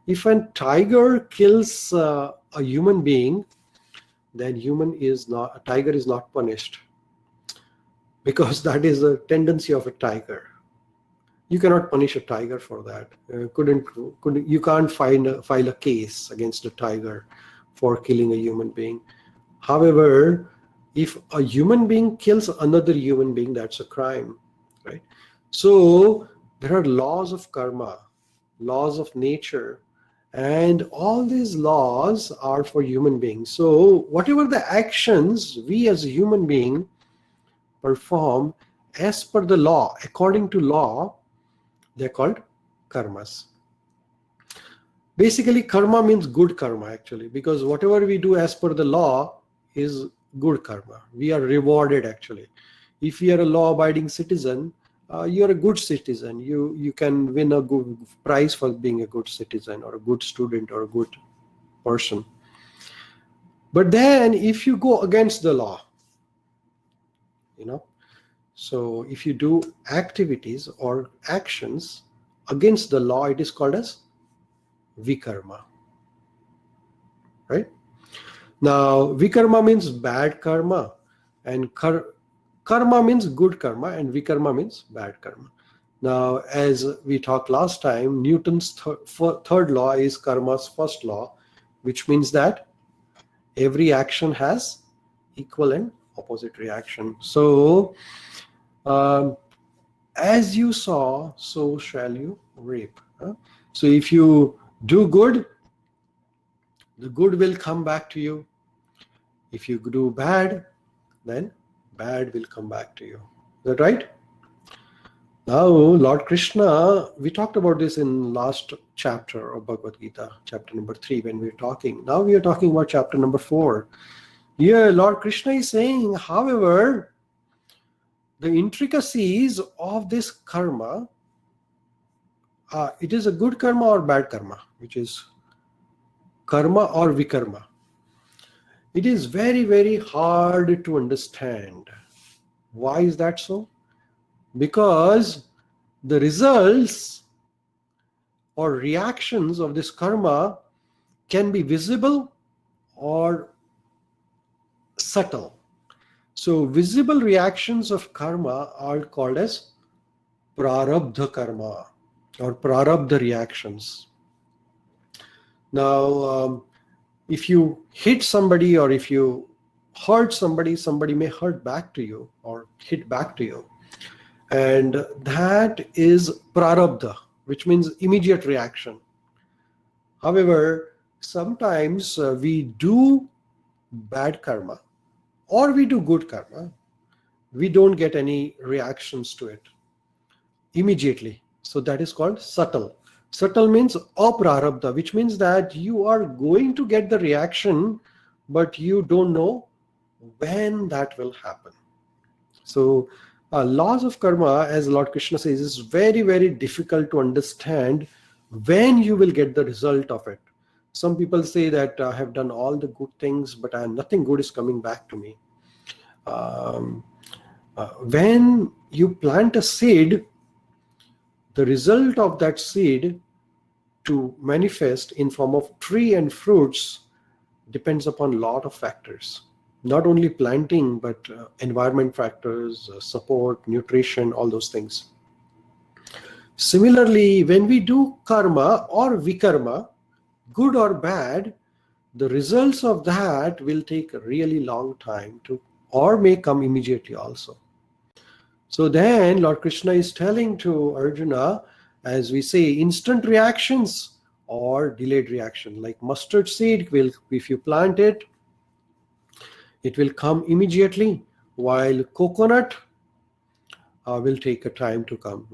If a tiger kills a human being, then a tiger is not punished, because that is a tendency of a tiger. You cannot punish a tiger for that. You can't file a case against a tiger for killing a human being. However, if a human being kills another human being, that's a crime, right? So there are laws of karma, laws of nature, and all these laws are for human beings. So whatever the actions we as a human being perform as per the law, according to law, they're called karmas. Basically, karma means good karma actually, because whatever we do as per the law is good karma. We are rewarded actually. If you are a law-abiding citizen, you are a good citizen. You can win a good prize for being a good citizen or a good student or a good person. But then if you go against the law, so if you do activities or actions against the law, it is called as vikarma, right? Now, vikarma means bad karma, and karma means good karma, and vikarma means bad karma. Now, as we talked last time, Newton's third law is karma's first law, which means that every action has equal and opposite reaction. So, as you sow, so shall you reap. So if you do good, the good will come back to you. If you do bad, then bad will come back to you. Is that right? Now, Lord Krishna, we talked about this in last chapter of Bhagavad Gita, chapter number 3, when we were talking. Now we are talking about chapter number 4. Here, Lord Krishna is saying, however, the intricacies of this karma, it is a good karma or bad karma, which is karma or vikarma. It is very, very hard to understand. Why is that so? Because the results or reactions of this karma can be visible or subtle. So visible reactions of karma are called as prarabdha karma or prarabdha reactions. Now, if you hit somebody or if you hurt somebody, somebody may hurt back to you or hit back to you. And that is prarabdha, which means immediate reaction. However, sometimes we do bad karma or we do good karma. We don't get any reactions to it immediately. So that is called subtle. Subtle means aprarabdha, which means that you are going to get the reaction, but you don't know when that will happen. So laws of karma, as Lord Krishna says, is very, very difficult to understand when you will get the result of it. Some people say that I have done all the good things, but nothing good is coming back to me. When you plant a seed, the result of that seed to manifest in form of tree and fruits depends upon a lot of factors. Not only planting, but environment factors, support, nutrition, all those things. Similarly, when we do karma or vikarma, good or bad, the results of that will take a really long time to, or may come immediately also. So then Lord Krishna is telling to Arjuna, as we say, instant reactions or delayed reaction. Like mustard seed, if you plant it, it will come immediately, while coconut will take a time to come,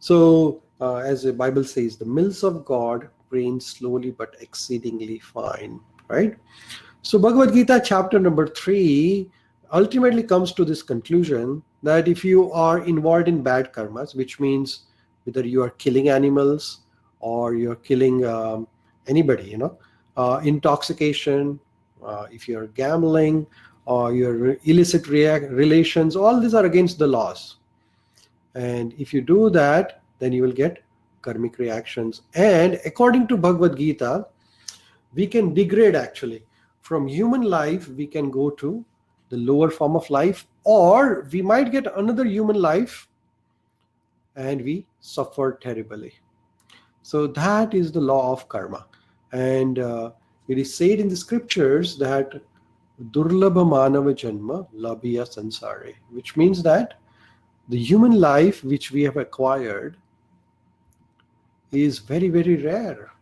So as the Bible says, the mills of God rain slowly but exceedingly fine, right? So Bhagavad Gita chapter number 3 ultimately comes to this conclusion that if you are involved in bad karmas, which means whether you are killing animals or you're killing anybody, intoxication, if you're gambling or your illicit relations, all these are against the laws. And if you do that, then you will get karmic reactions. And according to Bhagavad Gita, we can degrade actually. From human life, we can go to the lower form of life, or we might get another human life and we suffer terribly. So that is the law of karma. And it is said in the scriptures that Durlabha Manava Janma Labhiya Sansare, which means that the human life which we have acquired is very, very rare.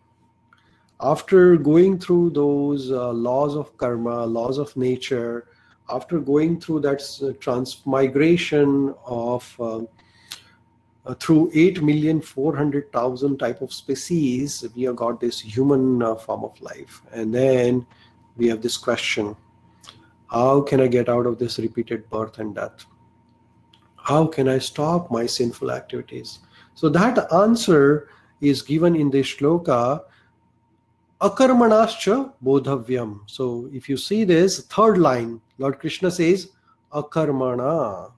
After going through those laws of karma, laws of nature, after going through that transmigration of through 8,400,000 type of species, we have got this human form of life. And then we have this question, How can I get out of this repeated birth and death? How can I stop my sinful activities? So that answer is given in the shloka, akarmanascha bodhavyam. So if you see this third line, Lord Krishna says akarmana.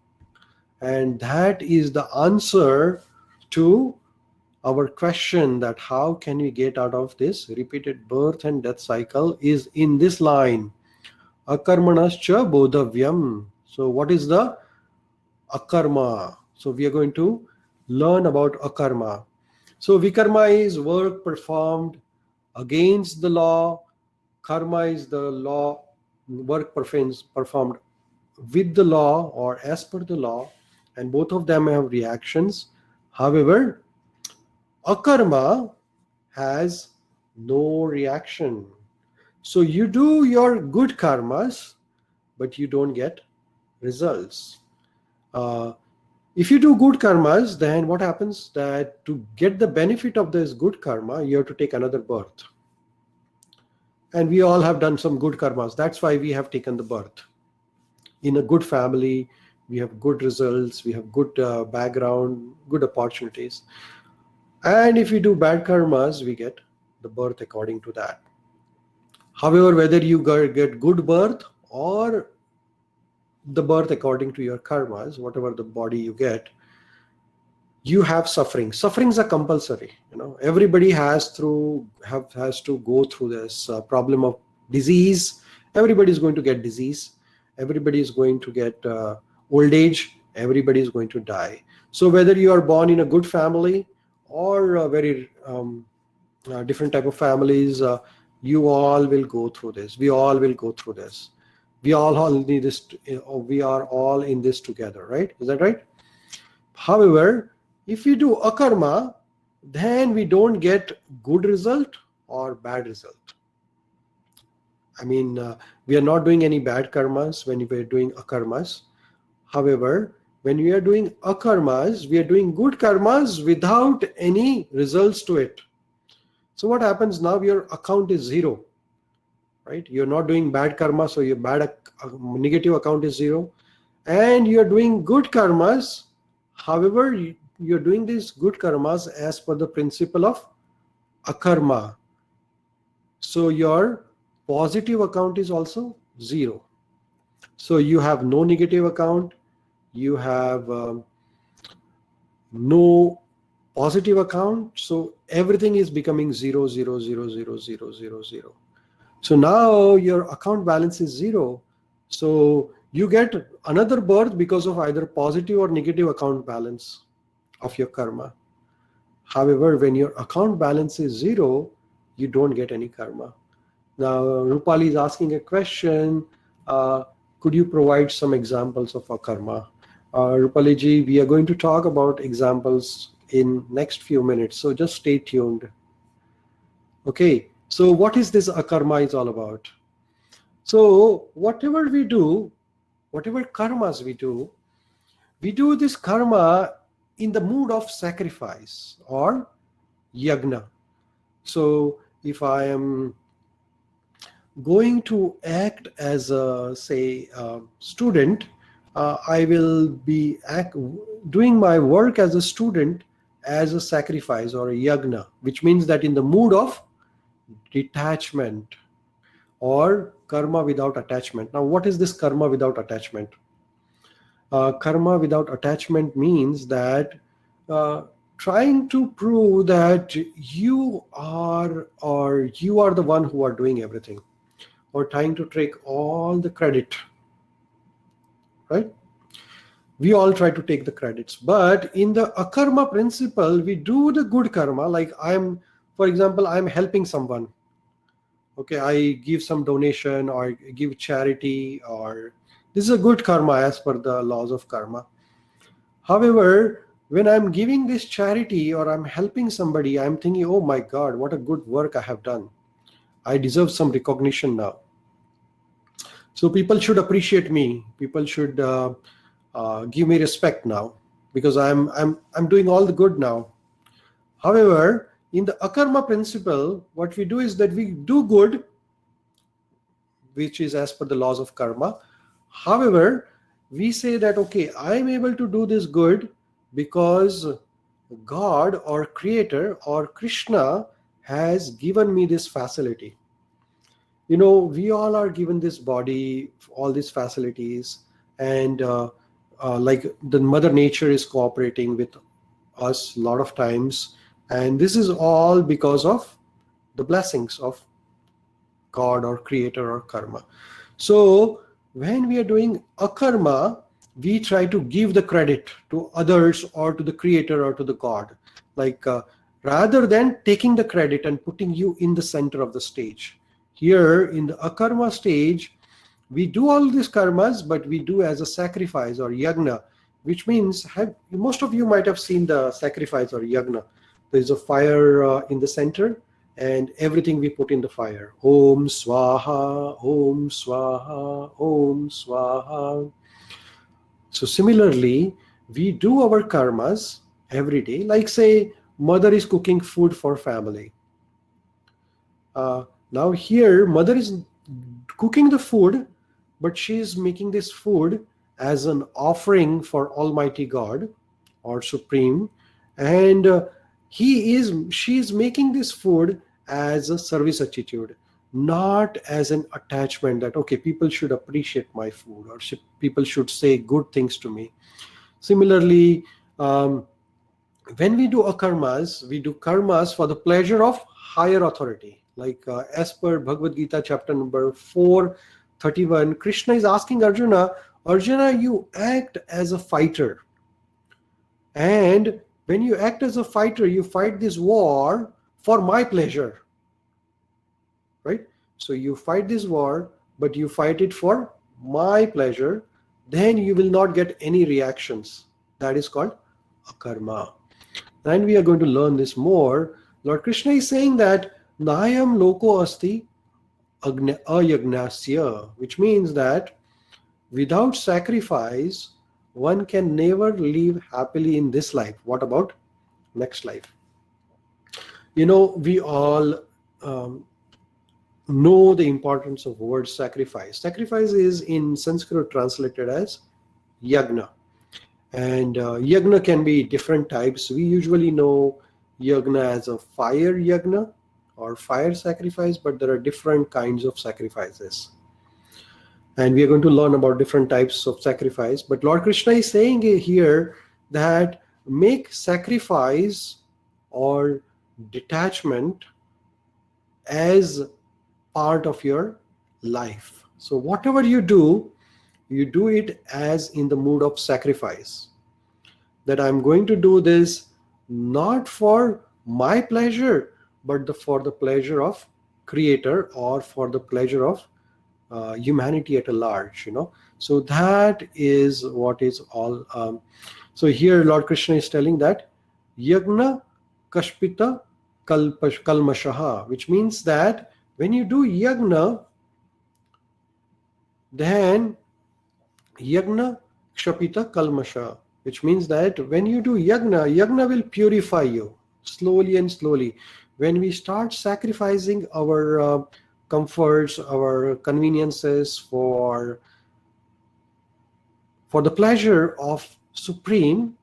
And that is the answer to our question that how can we get out of this repeated birth and death cycle is in this line. Akarmanascha bodhavyam. So what is the akarma? So we are going to learn about akarma. So vikarma is work performed against the law. Karma is the law, work performed with the law or as per the law, and both of them have reactions. However, akarma has no reaction. So you do your good karmas, but you don't get results. If you do good karmas, then what happens? That to get the benefit of this good karma, you have to take another birth. And we all have done some good karmas. That's why we have taken the birth. In a good family, we have good results, we have good background, good opportunities. And if we do bad karmas, we get the birth according to that. However, whether you get good birth or the birth according to your karmas, whatever the body you get, you have suffering. Sufferings are compulsory. Everybody has to go through this problem of disease. Everybody is going to get disease. Everybody is going to get old age. Everybody is going to die. So whether you are born in a good family or a very different type of families, you all will go through this. We all will go through this. We all need this. We are all in this together, right? Is that right? However, if we do akarma, then we don't get good result or bad result. I mean, we are not doing any bad karmas when we are doing akarmas. However, when we are doing akarmas, we are doing good karmas without any results to it. So what happens now? Your account is zero, right? You're not doing bad karma, so your negative account is zero. And you're doing good karmas. However, you're doing these good karmas as per the principle of akarma. So your positive account is also zero. So you have no negative account. You have no positive account. So everything is becoming 0, 0, 0, 0, 0, 0, 0. So now your account balance is zero. So you get another birth because of either positive or negative account balance of your karma. However, when your account balance is zero, you don't get any karma. Now, Rupali is asking a question. Could you provide some examples of a karma? Rupali ji, we are going to talk about examples in next few minutes. So just stay tuned. Okay. So what is this akarma is all about? So whatever we do, whatever karmas we do this karma in the mood of sacrifice or yagna. So if I am going to act as a, say, student, I will be doing my work as a student as a sacrifice or a yagna, which means that in the mood of detachment or karma without attachment. Now, what is this karma without attachment? Karma without attachment means that trying to prove that you are the one who are doing everything, or trying to take all the credit, right? We all try to take the credits, but in the akarma principle, we do the good karma. Like for example, I'm helping someone. Okay, I give some donation or give charity, or this is a good karma as per the laws of karma. However, when I'm giving this charity or I'm helping somebody, I'm thinking, oh my God, what a good work I have done. I deserve some recognition now. So people should appreciate me. People should give me respect now because I'm doing all the good now. However, in the akarma principle, what we do is that we do good which is as per the laws of karma. However, we say that, okay, I am able to do this good because God or Creator or Krishna has given me this facility. We all are given this body, all these facilities, and like the Mother Nature is cooperating with us a lot of times, and this is all because of the blessings of God or Creator or karma. So when we are doing akarma, we try to give the credit to others or to the Creator or to the God, like rather than taking the credit and putting you in the center of the stage. Here in the akarma stage, we do all these karmas, but we do as a sacrifice or yagna, which means most of you might have seen the sacrifice or yagna. There is a fire in the center, and everything we put in the fire. Om Swaha, Om Swaha, Om Swaha. So similarly, we do our karmas every day. Like say, mother is cooking food for family. Now here, mother is cooking the food, but she is making this food as an offering for Almighty God or Supreme, and she is making this food as a service attitude, not as an attachment that, okay, people should appreciate my food or people should say good things to me. Similarly, when we do akarmas, we do karmas for the pleasure of higher authority. Like as per Bhagavad Gita chapter number 431, Krishna is asking Arjuna, you act as a fighter. And when you act as a fighter, you fight this war for my pleasure. Right? So you fight this war, but you fight it for my pleasure. Then you will not get any reactions. That is called akarma. And we are going to learn this more. Lord Krishna is saying that Nayam loko asti ayagnasya, which means that without sacrifice, one can never live happily in this life. What about next life? We all know the importance of word sacrifice. Sacrifice is in Sanskrit translated as yagna. And yagna can be different types. We usually know yagna as a fire yagna or fire sacrifice, but there are different kinds of sacrifices. And we are going to learn about different types of sacrifice. But Lord Krishna is saying here that make sacrifice or detachment as part of your life. So whatever you do it as in the mood of sacrifice. That I'm going to do this not for my pleasure, but for the pleasure of Creator or for the pleasure of humanity at a large. So that is what is all. So here Lord Krishna is telling that yagna kashpita kalmashaha, which means that when you do yagna, then yagna kshapita kalmasha, which means that when you do yagna will purify you slowly and slowly. When we start sacrificing our comforts, our conveniences for the pleasure of Supreme,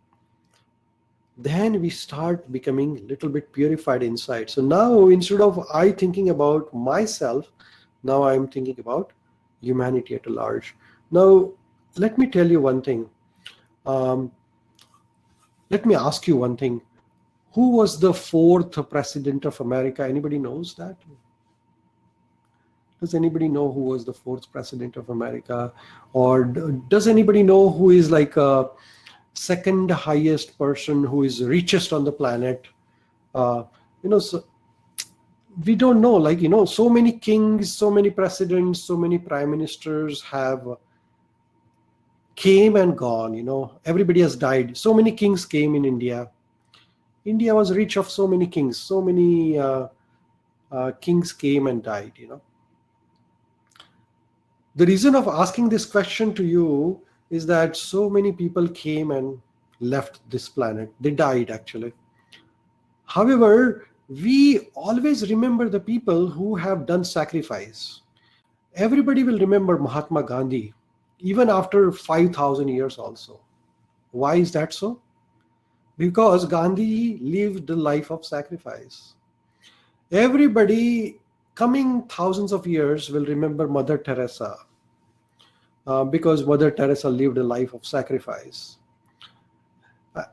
then we start becoming a little bit purified inside. So now instead of I thinking about myself, now I'm thinking about humanity at a large. Now, let me tell you one thing. Let me ask you one thing. Who was the fourth president of America? Anybody knows that? Does anybody know who was the fourth president of America? Or does anybody know who is like a second highest person who is richest on the planet? So we don't know. So many kings, so many presidents, so many prime ministers have came and gone. Everybody has died. So many kings came in India. India was rich of so many kings. So many kings came and died. The reason of asking this question to you is that so many people came and left this planet. They died actually. However, we always remember the people who have done sacrifice. everybody will remember Mahatma Gandhi, even after 5,000 years also. Why is that so? Because Gandhi lived the life of sacrifice. Everybody coming thousands of years will remember Mother Teresa, because Mother Teresa lived a life of sacrifice.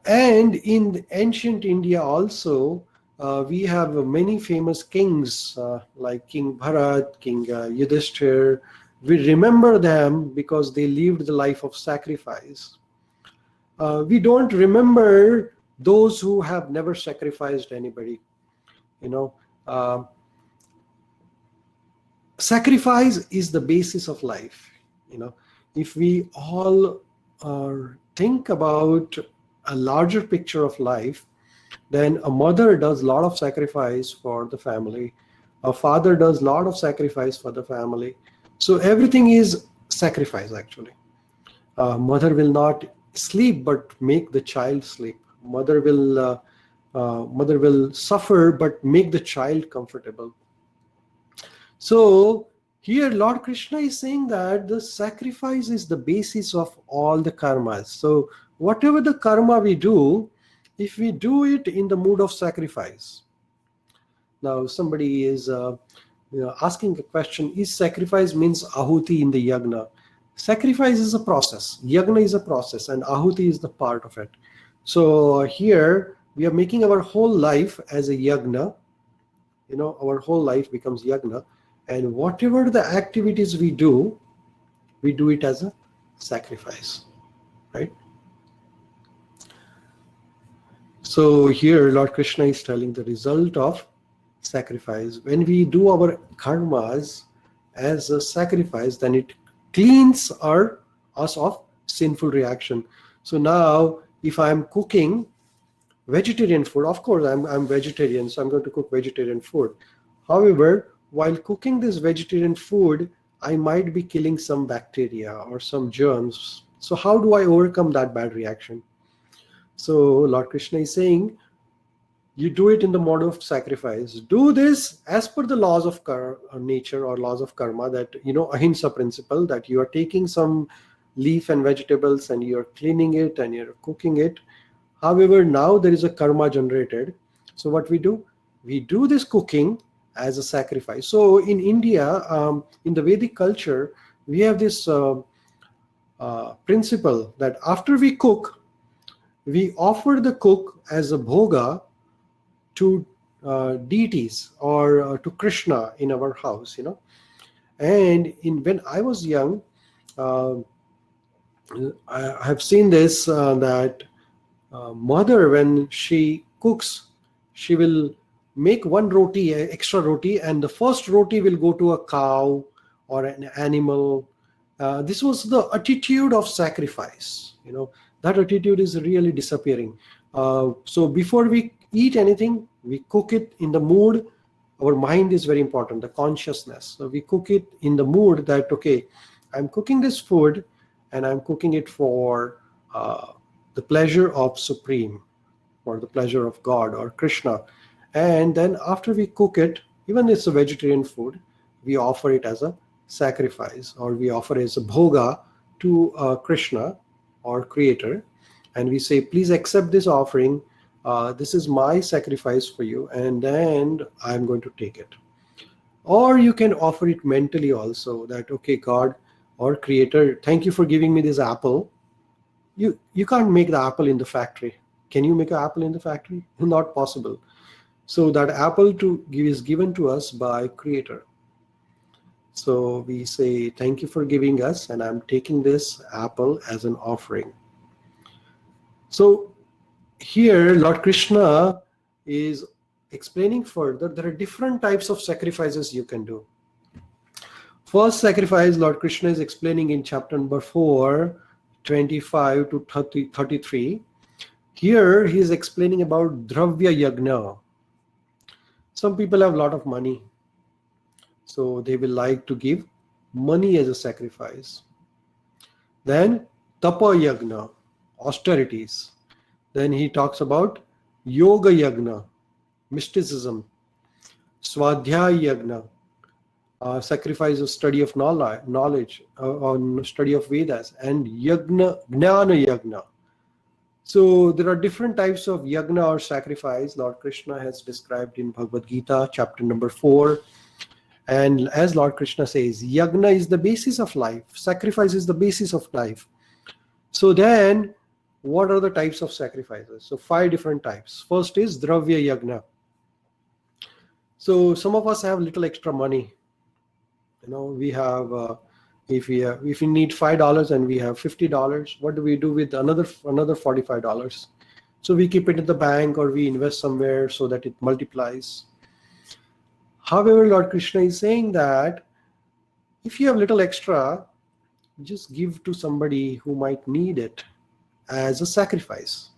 And in ancient India also, we have many famous kings like King Bharat, King Yudhishthir. We remember them because they lived the life of sacrifice. We don't remember those who have never sacrificed anybody. You know, sacrifice is the basis of life. If we all think about a larger picture of life, then a mother does a lot of sacrifice for the family. A father does a lot of sacrifice for the family. So everything is sacrifice actually. Mother will not sleep but make the child sleep. Mother will suffer but make the child comfortable. So here Lord Krishna is saying that the sacrifice is the basis of all the karmas. So whatever the karma we do, if we do it in the mood of sacrifice. Now somebody is asking a question, is sacrifice means ahuti in the yagna? Sacrifice is a process, yagna is a process, and ahuti is the part of it. So here we are making our whole life as a yagna. Our whole life becomes yagna, and whatever the activities we do it as a sacrifice, right? So here Lord Krishna is telling the result of sacrifice. When we do our karmas as a sacrifice, then it cleans us of sinful reaction. So now if I'm cooking vegetarian food, of course I'm vegetarian, so I'm going to cook vegetarian food. However, while cooking this vegetarian food, I might be killing some bacteria or some germs. So how do I overcome that bad reaction? So Lord Krishna is saying, you do it in the mode of sacrifice. Do this as per the laws of nature or laws of karma, that, ahimsa principle, that you are taking some leaf and vegetables and you're cleaning it and you're cooking it. However, now there is a karma generated. So what we do? We do this cooking as a sacrifice. So in India, in the Vedic culture, we have this principle that after we cook, we offer the cook as a bhoga to deities or to Krishna in our house, And when I was young, I have seen this, that mother, when she cooks, she will make one roti, extra roti, and the first roti will go to a cow or an animal. This was the attitude of sacrifice. That attitude is really disappearing. So before we eat anything, we cook it in the mood. Our mind is very important, the consciousness. So we cook it in the mood that, okay, I'm cooking this food and I'm cooking it for the pleasure of Supreme, or the pleasure of God or Krishna. And then after we cook it, even if it's a vegetarian food, we offer it as a sacrifice, or we offer it as a bhoga to Krishna or Creator. And we say, please accept this offering. This is my sacrifice for you, and then I'm going to take it. Or you can offer it mentally also, that, okay, God or Creator, thank you for giving me this apple. You can't make the apple in the factory. Can you make an apple in the factory? Not possible. So that apple is given to us by Creator. So we say, thank you for giving us, and I'm taking this apple as an offering. So here Lord Krishna is explaining further, there are different types of sacrifices you can do. First sacrifice Lord Krishna is explaining in chapter number 4, 25 to 33. Here he is explaining about Dravya Yagna. Some people have a lot of money, so they will like to give money as a sacrifice. Then Tapa Yagna, austerities. Then he talks about Yoga Yagna, mysticism. Swadhyaya Yagna, sacrifice of study of knowledge, on study of Vedas, and yagna, jnana yagna. So there are different types of yagna or sacrifice Lord Krishna has described in Bhagavad Gita, chapter number 4. And as Lord Krishna says, yagna is the basis of life. Sacrifice is the basis of life. So then, what are the types of sacrifices? So 5 different types. First is dravya yagna. So some of us have little extra money. We have, if we need $5 and we have $50, what do we do with another $45? So we keep it in the bank or we invest somewhere so that it multiplies. However, Lord Krishna is saying that if you have little extra, just give to somebody who might need it as a sacrifice.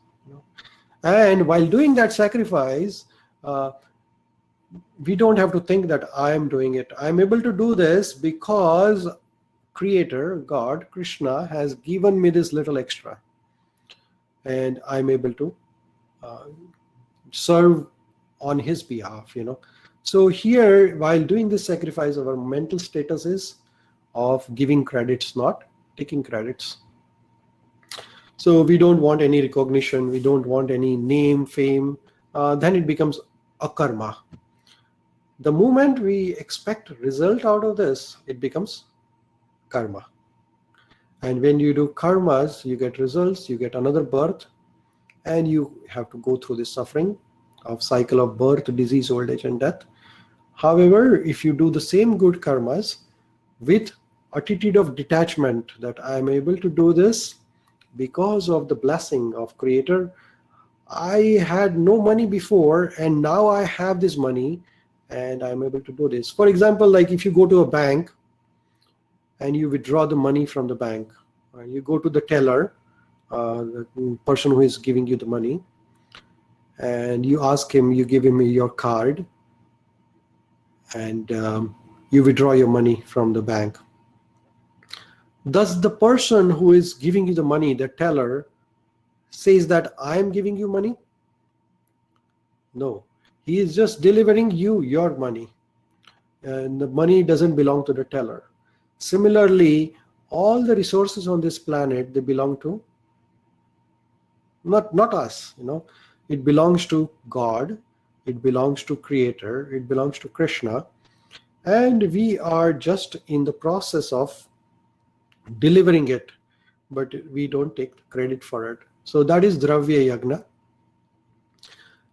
And while doing that sacrifice, we don't have to think that I am doing it. I'm able to do this because Creator, God, Krishna, has given me this little extra. And I'm able to serve on His behalf, So here, while doing this sacrifice, our mental status is of giving credits, not taking credits. So we don't want any recognition. We don't want any name, fame. Then it becomes a karma. The moment we expect result out of this, it becomes karma. And when you do karmas, you get results, you get another birth, and you have to go through this suffering of cycle of birth, disease, old age, and death. However, if you do the same good karmas with attitude of detachment, that I am able to do this because of the blessing of Creator. I had no money before and now I have this money and I'm able to do this. For example, like if you go to a bank and you withdraw the money from the bank, you go to the teller, the person who is giving you the money, and you ask him, you give him your card, and you withdraw your money from the bank. Does the person who is giving you the money, the teller, says that I am giving you money? No. He is just delivering you your money. And the money doesn't belong to the teller. Similarly, all the resources on this planet, they belong to not us, It belongs to God. It belongs to Creator. It belongs to Krishna. And we are just in the process of delivering it, but we don't take credit for it. So that is Dravya Yagna.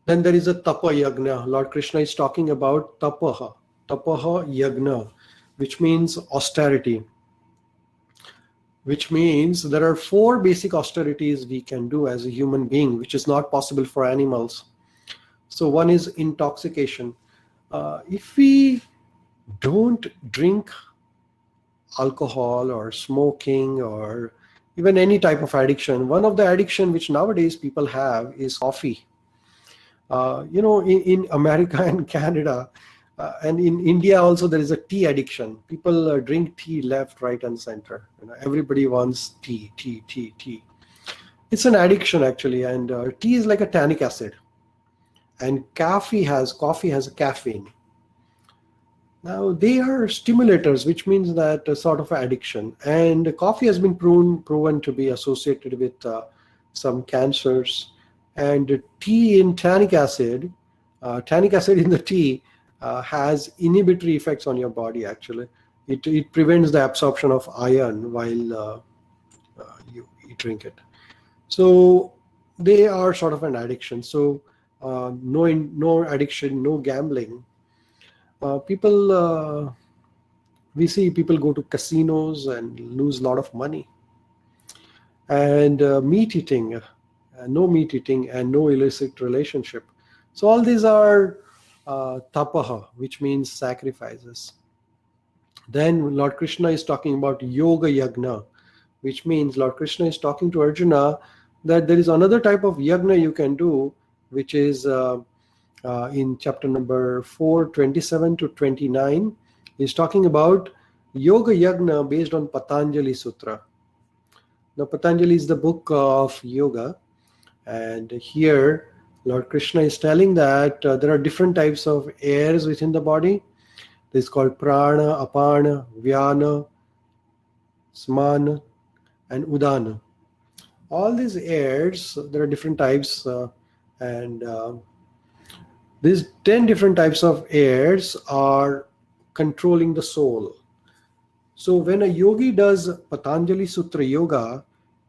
Then there is a Tapa Yagna. Lord Krishna is talking about Tapaha Yagna, which means austerity. Which means there are 4 basic austerities we can do as a human being, which is not possible for animals. So one is intoxication. If we don't drink alcohol or smoking or even any type of addiction, one of the addiction which nowadays people have is coffee. In America and Canada and in India also, there is a tea addiction. People drink tea left, right, and center. Everybody wants tea. It's an addiction actually, and tea is like a tannic acid, and coffee has a caffeine. Now they are stimulators, which means that a sort of addiction. And coffee has been proven to be associated with some cancers. And tea in tannic acid in the tea has inhibitory effects on your body. Actually, it prevents the absorption of iron while you drink it. So they are sort of an addiction. So no addiction, no gambling. We see people go to casinos and lose a lot of money. And meat eating, no meat eating, and no illicit relationship. So all these are tapaha, which means sacrifices. Then Lord Krishna is talking about yoga yagna, which means Lord Krishna is talking to Arjuna that there is another type of yagna you can do, which is in chapter number 4, 27 to 29, is talking about yoga yagna based on Patanjali Sutra. Now, Patanjali is the book of yoga, and here Lord Krishna is telling that there are different types of airs within the body. This is called prana, apana, vyana, smana, and udana. All these airs, there are different types, and these 10 different types of airs are controlling the soul. So when a yogi does Patanjali Sutra Yoga,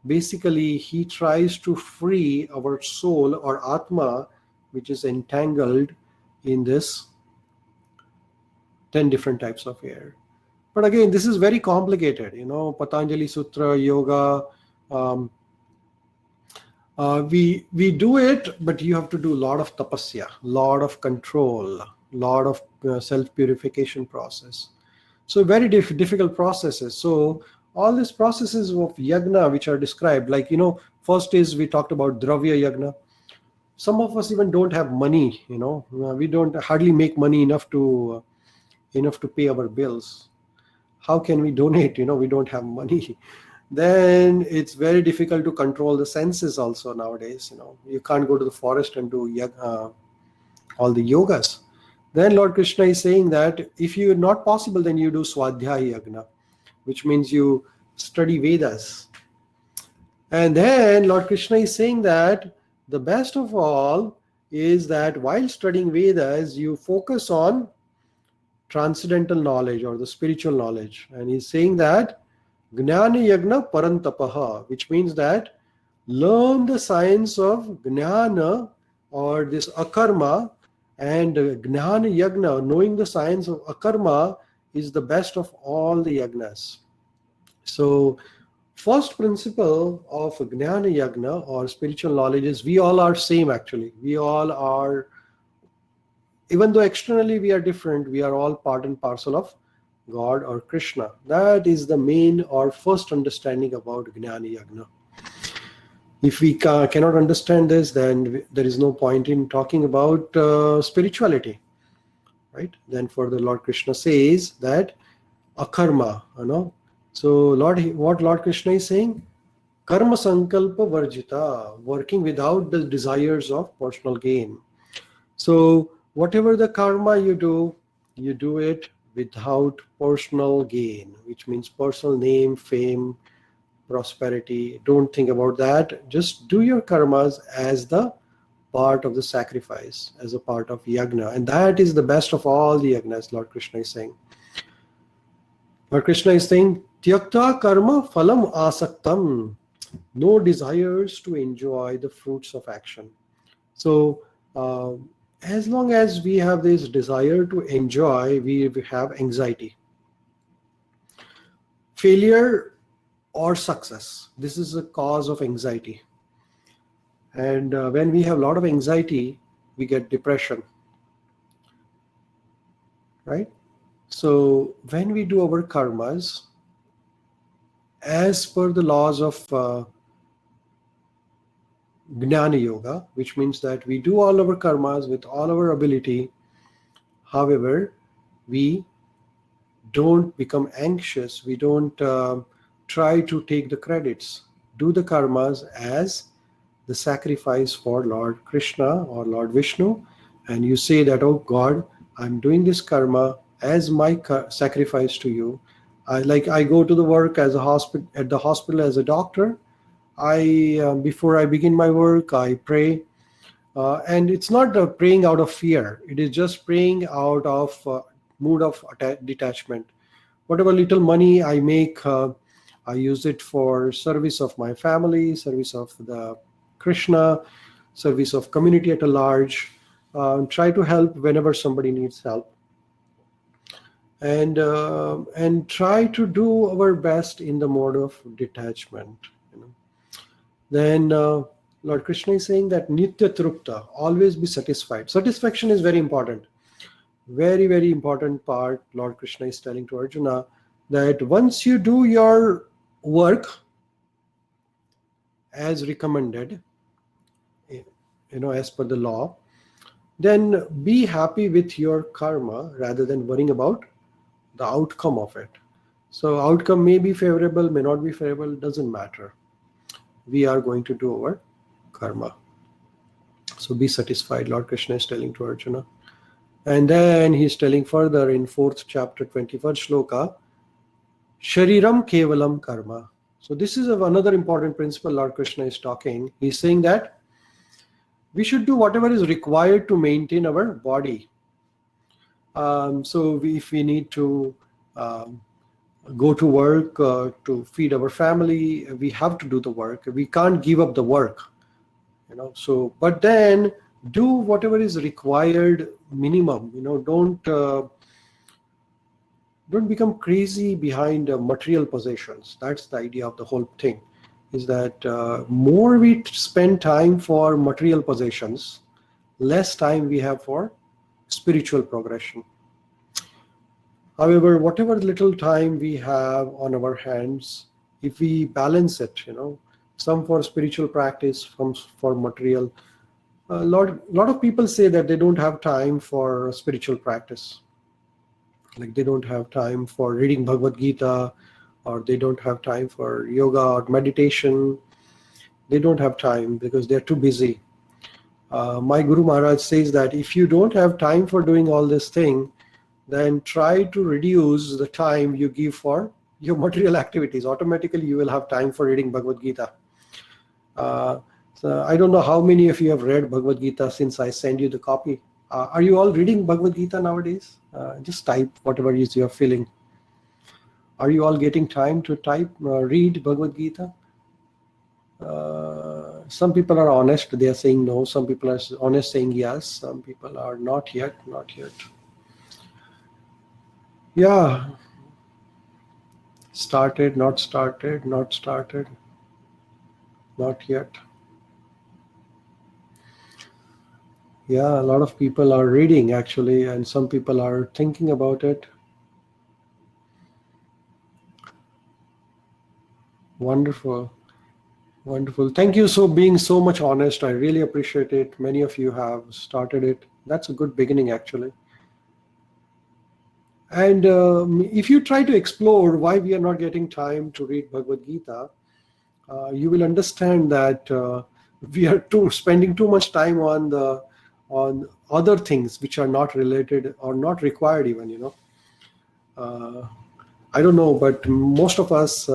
basically he tries to free our soul or Atma, which is entangled in this 10 different types of air. But again, this is very complicated. Patanjali Sutra Yoga, um, we do it, but you have to do a lot of tapasya, lot of control, lot of self purification process. So very difficult processes. So all these processes of yagna which are described, like first is we talked about dravya yagna. Some of us even don't have money. We don't hardly make money enough to pay our bills. How can we donate? We don't have money. Then it's very difficult to control the senses also nowadays. You can't go to the forest and do all the yogas. Then Lord Krishna is saying that if you're not possible, then you do Swadhyaya Yagna, which means you study Vedas. And then Lord Krishna is saying that the best of all is that while studying Vedas, you focus on transcendental knowledge or the spiritual knowledge. And he's saying that Gnana Yagna Parantapaha, which means that learn the science of Gnana or this Akarma, and Gnana Yagna, knowing the science of Akarma, is the best of all the yagnas. So first principle of Gnana Yagna or spiritual knowledge is we all are same actually. We all are, even though externally we are different, we are all part and parcel of God or Krishna. That is the main or first understanding about Gnana Yagna. If we cannot understand this, then there is no point in talking about spirituality, right? Then further Lord Krishna says that akarma, So what Lord Krishna is saying? Karma sankalpa varjita, working without the desires of personal gain. So whatever the karma you do it without personal gain, which means personal name, fame, prosperity. Don't think about that. Just do your karmas as the part of the sacrifice, as a part of yagna. And that is the best of all the yagnas, Lord Krishna is saying. Lord Krishna is saying, Tyakta karma phalam asaktam. No desires to enjoy the fruits of action. So, as long as we have this desire to enjoy, we have anxiety. Failure or success, this is a cause of anxiety. And when we have a lot of anxiety, we get depression, right? So when we do our karmas, as per the laws of Gnana Yoga, which means that we do all our karmas with all our ability, however, we don't become anxious, we don't try to take the credits. Do the karmas as the sacrifice for Lord Krishna or Lord Vishnu, and you say that, oh God, I'm doing this karma as my sacrifice to you. I go to the work as at the hospital as a doctor. Before I begin my work, I pray, and it's not praying out of fear. It is just praying out of mood of detachment. Whatever little money I make, I use it for service of my family, service of the Krishna, service of community at a large. Try to help whenever somebody needs help, and try to do our best in the mode of detachment. Then Lord Krishna is saying that Nitya Trupta, always be satisfied. Satisfaction is very important. Very, very important part. Lord Krishna is telling to Arjuna that once you do your work as recommended, as per the law, then be happy with your karma rather than worrying about the outcome of it. So outcome may be favorable, may not be favorable, doesn't matter. We are going to do our karma. So be satisfied, Lord Krishna is telling to Arjuna. And then he's telling further in 4th chapter, 21st shloka, Shariram Kevalam Karma. So this is another important principle Lord Krishna is talking. He's saying that we should do whatever is required to maintain our body. If we need to go to work to feed our family, we have to do the work. We can't give up the work, So, but then do whatever is required minimum. Don't become crazy behind material possessions. That's the idea of the whole thing. Is that more we spend time for material possessions, less time we have for spiritual progression. However, whatever little time we have on our hands, if we balance it, some for spiritual practice, some for material. A lot of people say that they don't have time for spiritual practice. Like they don't have time for reading Bhagavad Gita, or they don't have time for yoga or meditation. They don't have time because they're too busy. My Guru Maharaj says that if you don't have time for doing all this thing, then try to reduce the time you give for your material activities. Automatically, you will have time for reading Bhagavad Gita. So I don't know how many of you have read Bhagavad Gita since I sent you the copy. Are you all reading Bhagavad Gita nowadays? Just type whatever is you're feeling. Are you all getting time to read Bhagavad Gita? Some people are honest, they are saying no. Some people are honest, saying yes. Some people are not yet. Yeah. Started, not yet. Yeah, a lot of people are reading actually, and some people are thinking about it. Wonderful. Thank you for being so much honest. I really appreciate it. Many of you have started it. That's a good beginning actually. And if you try to explore why we are not getting time to read Bhagavad Gita, you will understand that we are spending too much time on other things which are not related or not required even. I don't know, but most of us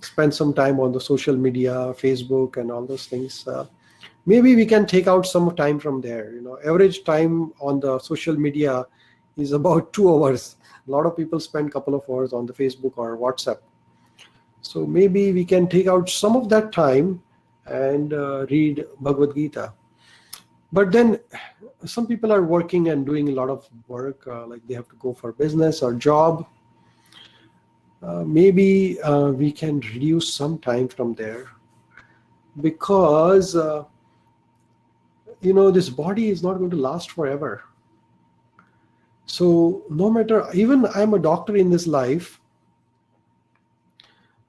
spend some time on the social media, Facebook, and all those things. Maybe we can take out some time from there. Average time on the social media is about 2 hours. A lot of people spend a couple of hours on the Facebook or WhatsApp. So maybe we can take out some of that time and read Bhagavad Gita. But then some people are working and doing a lot of work, like they have to go for business or job. Maybe we can reduce some time from there, because this body is not going to last forever. So no matter, even I'm a doctor in this life,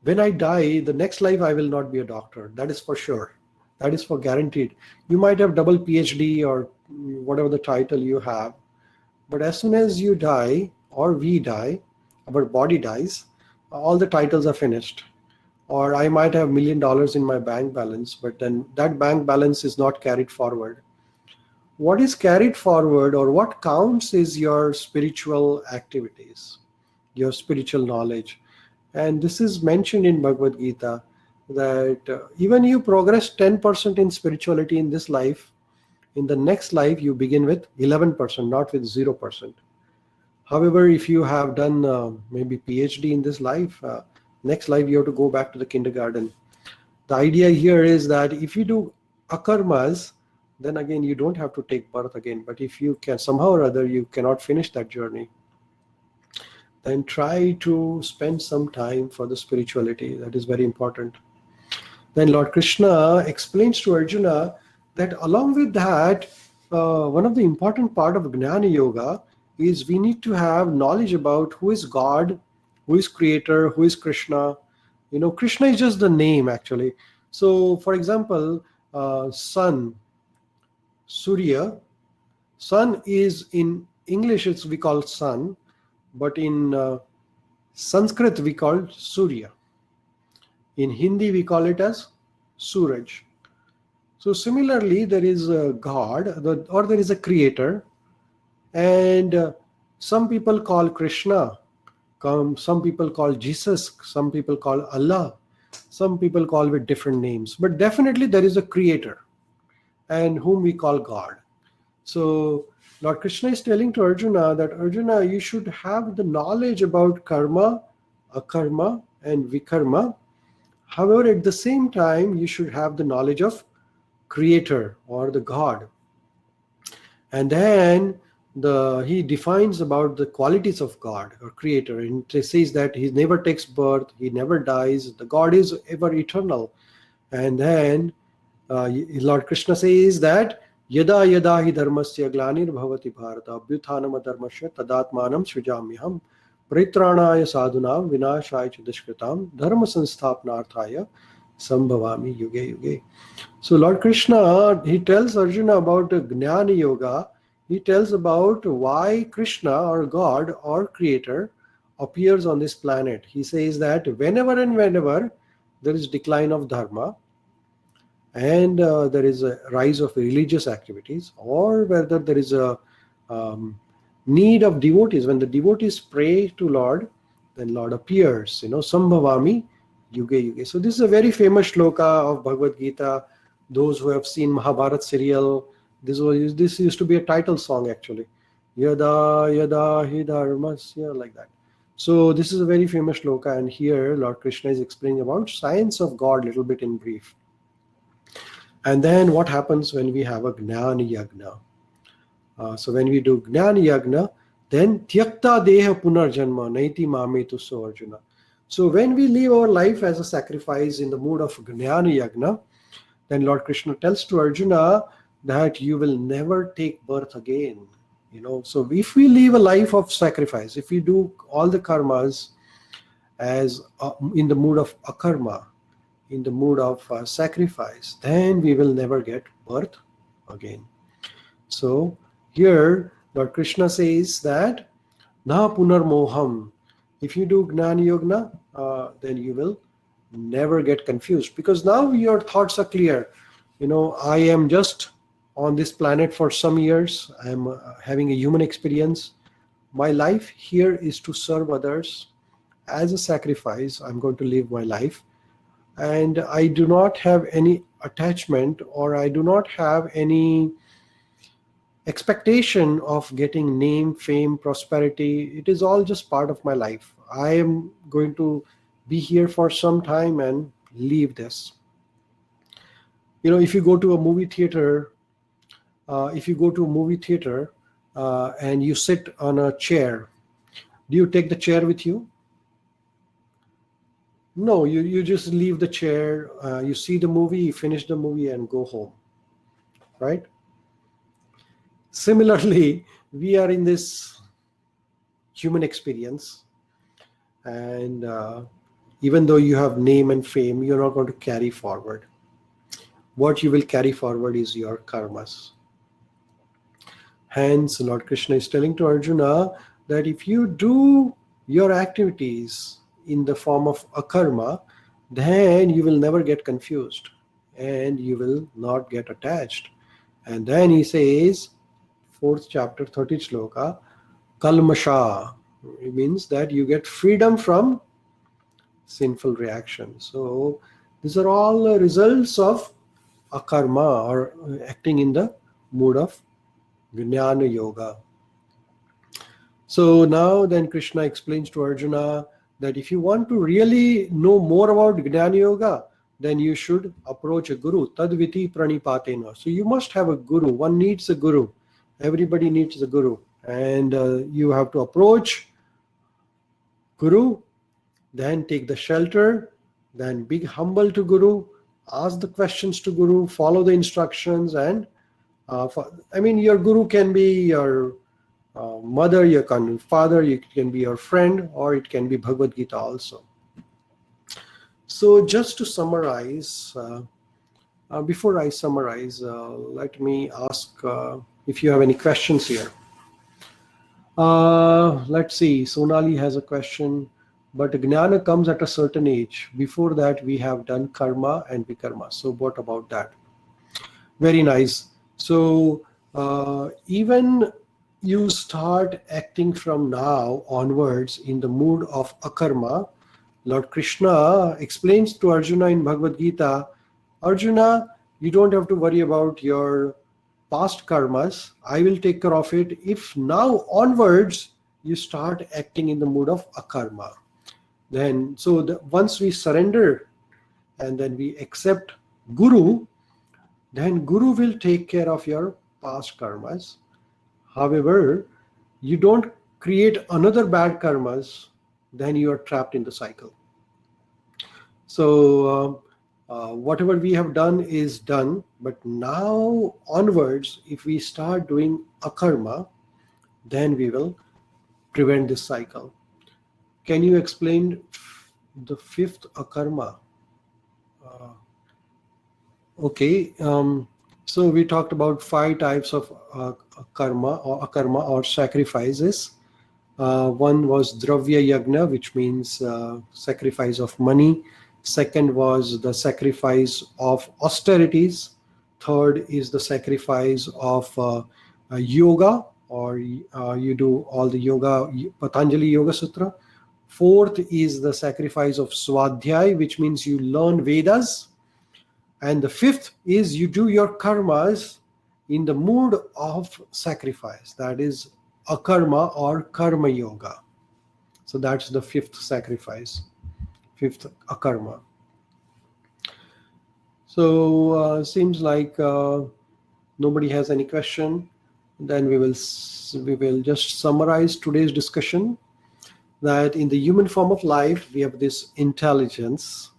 when I die, the next life I will not be a doctor. That is for sure. That is for guaranteed. You might have double PhD or whatever the title you have, but as soon as you die or we die, our body dies, all the titles are finished. Or I might have $1 million in my bank balance, but then that bank balance is not carried forward. What is carried forward or what counts is your spiritual activities, your spiritual knowledge. And this is mentioned in Bhagavad Gita, that even you progress 10% in spirituality in this life, in the next life you begin with 11%, not with 0%. However, if you have done maybe PhD in this life, next life you have to go back to the kindergarten. The idea here is that if you do akarmas, then again you don't have to take birth again. But if you can somehow or other you cannot finish that journey, then try to spend some time for the spirituality. That is very important. Then Lord Krishna explains to Arjuna that along with that, one of the important part of Jnana Yoga is we need to have knowledge about who is God, who is Creator, who is Krishna. Krishna is just the name actually. So for example, sun, Surya, sun is in English we call sun, but in Sanskrit we call Surya. In Hindi we call it as Suraj. So similarly, there is a God or there is a creator, And some people call Krishna, some people call Jesus, some people call Allah, some people call with different names. But definitely there is a creator, and whom we call God. So Lord Krishna is telling to Arjuna that, Arjuna, you should have the knowledge about karma, akarma, and vikarma. However, at the same time, you should have the knowledge of creator or the God. And then he defines about the qualities of God or creator, and it says that he never takes birth, he never dies, the God is ever eternal. And then Lord Krishna says that yada yada hi dharmasya glanir bhavati bharata abhyuthanam adharmasya tadatmanam srijamyaham pritranaya sadhunam vinashaya ch dushkritam dharma sanstapnarthaya sambhavami yuge yuge. So Lord Krishna, he tells Arjuna about Jnana Yoga. He tells about why Krishna or God or Creator appears on this planet. He says that whenever and whenever there is decline of dharma and there is a rise of religious activities, or whether there is a need of devotees, when the devotees pray to Lord, then Lord appears, Sambhavami Yuge Yuge. So this is a very famous shloka of Bhagavad Gita. Those who have seen Mahabharat serial, this used to be a title song actually. Yada yada hi dharmasya, like that. So this is a very famous shloka, and here Lord Krishna is explaining about science of God a little bit in brief. And then what happens when we have a Jnana Yagna? So when we do Jnana Yagna, then Tyakta Deha Punarjanma Naiti Mametu So Arjuna. So when we live our life as a sacrifice in the mood of Jnana Yagna, then Lord Krishna tells to Arjuna that you will never take birth again. So if we live a life of sacrifice, if we do all the karmas as in the mood of akarma, in the mood of sacrifice, then we will never get birth again. So here Lord Krishna says that na punar moham. If you do Jnana Yogna, then you will never get confused, because now your thoughts are clear. I am just on this planet for some years. I am having a human experience. My life here is to serve others as a sacrifice. I'm going to live my life, and I do not have any attachment, or I do not have any expectation of getting name, fame, prosperity. It is all just part of my life. I am going to be here for some time and leave this. If you go to a movie theater, and you sit on a chair, do you take the chair with you? No, you just leave the chair, you see the movie, you finish the movie and go home, right? Similarly, we are in this human experience, and even though you have name and fame, you're not going to carry forward. What you will carry forward is your karmas. Hence, Lord Krishna is telling to Arjuna that if you do your activities in the form of akarma, then you will never get confused and you will not get attached. And then he says, 4th chapter, 30th shloka, kalmasha. It means that you get freedom from sinful reaction. So these are all results of akarma, or acting in the mood of Jnana Yoga. So now then Krishna explains to Arjuna that if you want to really know more about Jnana Yoga, then you should approach a guru. Tadviti pranipatena. So you must have a guru. One needs a guru. Everybody needs a guru. And you have to approach guru, then take the shelter, then be humble to guru, ask the questions to guru, follow the instructions, and your guru can be your mother, your father, it can be your friend, or it can be Bhagavad Gita also. So just to summarize, before I summarize, let me ask if you have any questions here. Let's see, Sonali has a question. But Jnana comes at a certain age. Before that, we have done karma and vikarma. So what about that? Very nice. So even you start acting from now onwards in the mood of akarma. Lord Krishna explains to Arjuna in Bhagavad Gita, Arjuna, you don't have to worry about your past karmas. I will take care of it if now onwards you start acting in the mood of akarma. Then, once we surrender and then we accept Guru, then Guru will take care of your past karmas. However, you don't create another bad karmas, then you are trapped in the cycle. So whatever we have done is done, but now onwards, if we start doing akarma, then we will prevent this cycle. Can you explain the fifth akarma? Okay, so we talked about 5 types of karma or akarma or sacrifices. One was dravya yagna, which means sacrifice of money. Second was the sacrifice of austerities. Third is the sacrifice of yoga, or you do all the yoga, Patanjali Yoga Sutra. Fourth is the sacrifice of swadhyay, which means you learn Vedas. And the fifth is you do your karmas in the mood of sacrifice. That is akarma or karma yoga. So that's the fifth sacrifice, fifth akarma. So seems like nobody has any question. Then we will just summarize today's discussion, that in the human form of life we have this intelligence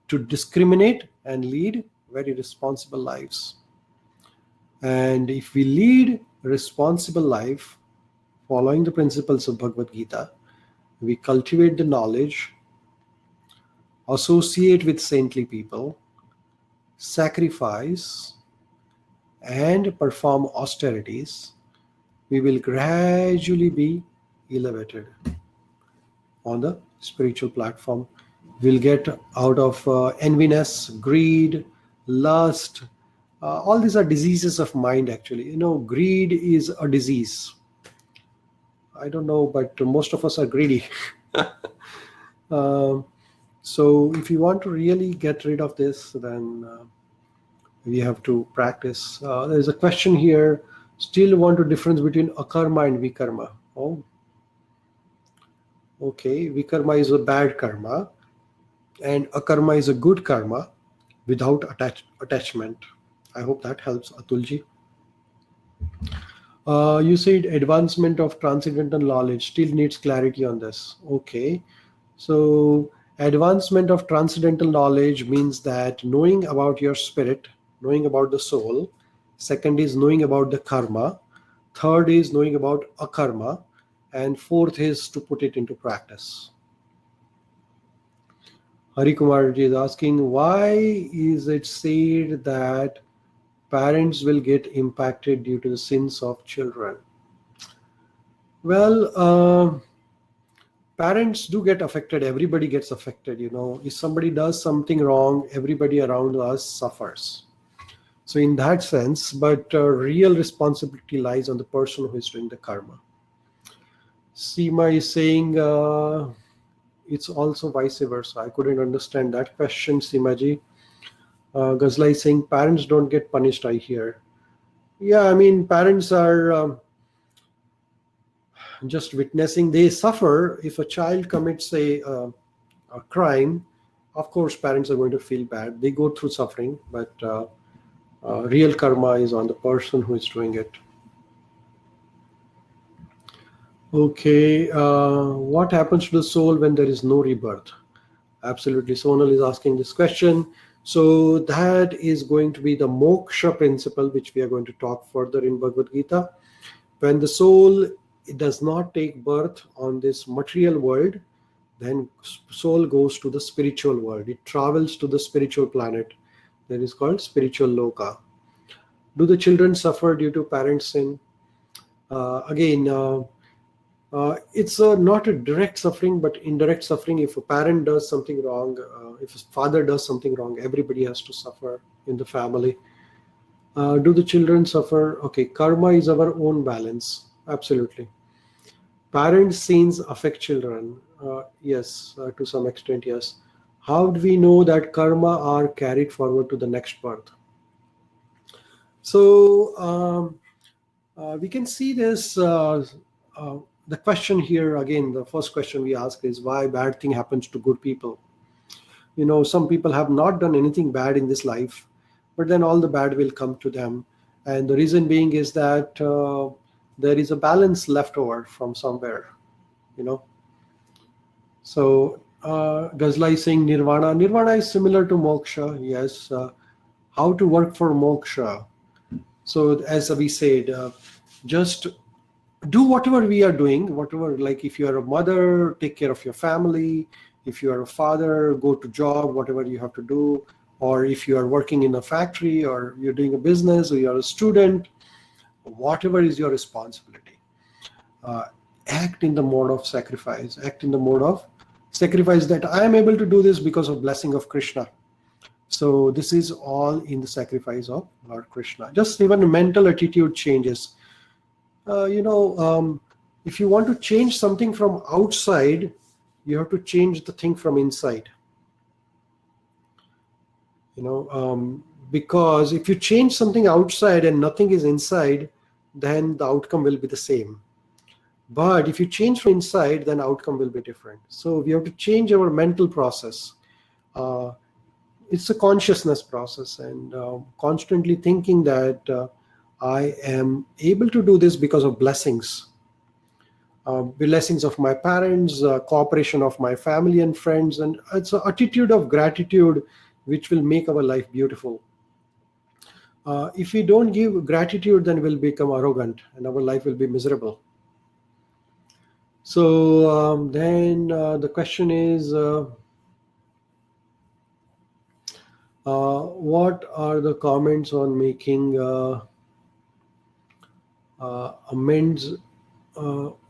to discriminate and lead very responsible lives. And if we lead a responsible life following the principles of Bhagavad Gita, we cultivate the knowledge, associate with saintly people, sacrifice, and perform austerities, we will gradually be elevated on the spiritual platform. We'll get out of enviness, greed, lust. All these are diseases of mind, actually. Greed is a disease. I don't know, but most of us are greedy. So if you want to really get rid of this, then we have to practice. There's a question here. Still want to difference between akarma and vikarma. Oh, okay. Vikarma is a bad karma, and akarma is a good karma without attachment. I hope that helps, Atulji. You said advancement of transcendental knowledge still needs clarity on this. Okay. So advancement of transcendental knowledge means that knowing about your spirit, knowing about the soul. Second is knowing about the karma. Third is knowing about akarma. And fourth is to put it into practice. Hari Kumar ji is asking, why is it said that parents will get impacted due to the sins of children? Well, parents do get affected. Everybody gets affected. If somebody does something wrong, everybody around us suffers. So in that sense, but real responsibility lies on the person who is doing the karma. Seema is saying it's also vice versa. I couldn't understand that question, Seema ji. Ghazla is saying parents don't get punished, I hear. Yeah, I mean, parents are just witnessing. They suffer. If a child commits a crime, of course, parents are going to feel bad. They go through suffering, but real karma is on the person who is doing it. Okay, what happens to the soul when there is no rebirth? Absolutely, Sonal is asking this question. So that is going to be the moksha principle, which we are going to talk further in Bhagavad Gita. When the soul does not take birth on this material world, then soul goes to the spiritual world. It travels to the spiritual planet. That is called spiritual loka. Do the children suffer due to parents' sin? It's not a direct suffering, but indirect suffering. If a parent does something wrong, if a father does something wrong, everybody has to suffer in the family. Do the children suffer? Okay, karma is our own balance. Absolutely. Parents' scenes affect children. Yes, to some extent, yes. How do we know that karma are carried forward to the next birth? So we can see this. The question here again, the first question we ask is why bad thing happens to good people. Some people have not done anything bad in this life, but then all the bad will come to them, and the reason being is that there is a balance left over from somewhere. you know so Ghazali is saying nirvana is similar to moksha. Yes. How to work for moksha? So as we said, just do whatever we are doing, whatever, like if you are a mother, take care of your family. If you are a father, go to job, whatever you have to do. Or if you are working in a factory, or you're doing a business, or you're a student, whatever is your responsibility, uh, act in the mode of sacrifice. Act in the mode of sacrifice, that I am able to do this because of blessing of Krishna. So this is all in the sacrifice of Lord Krishna. Just even mental attitude changes. If you want to change something from outside, you have to change the thing from inside. Because if you change something outside and nothing is inside, then the outcome will be the same. But if you change from inside, then outcome will be different. So we have to change our mental process. It's a consciousness process, and constantly thinking that I am able to do this because of blessings. Blessings of my parents, cooperation of my family and friends, and it's an attitude of gratitude which will make our life beautiful. If we don't give gratitude, then we'll become arrogant and our life will be miserable. So then the question is, what are the comments on making amends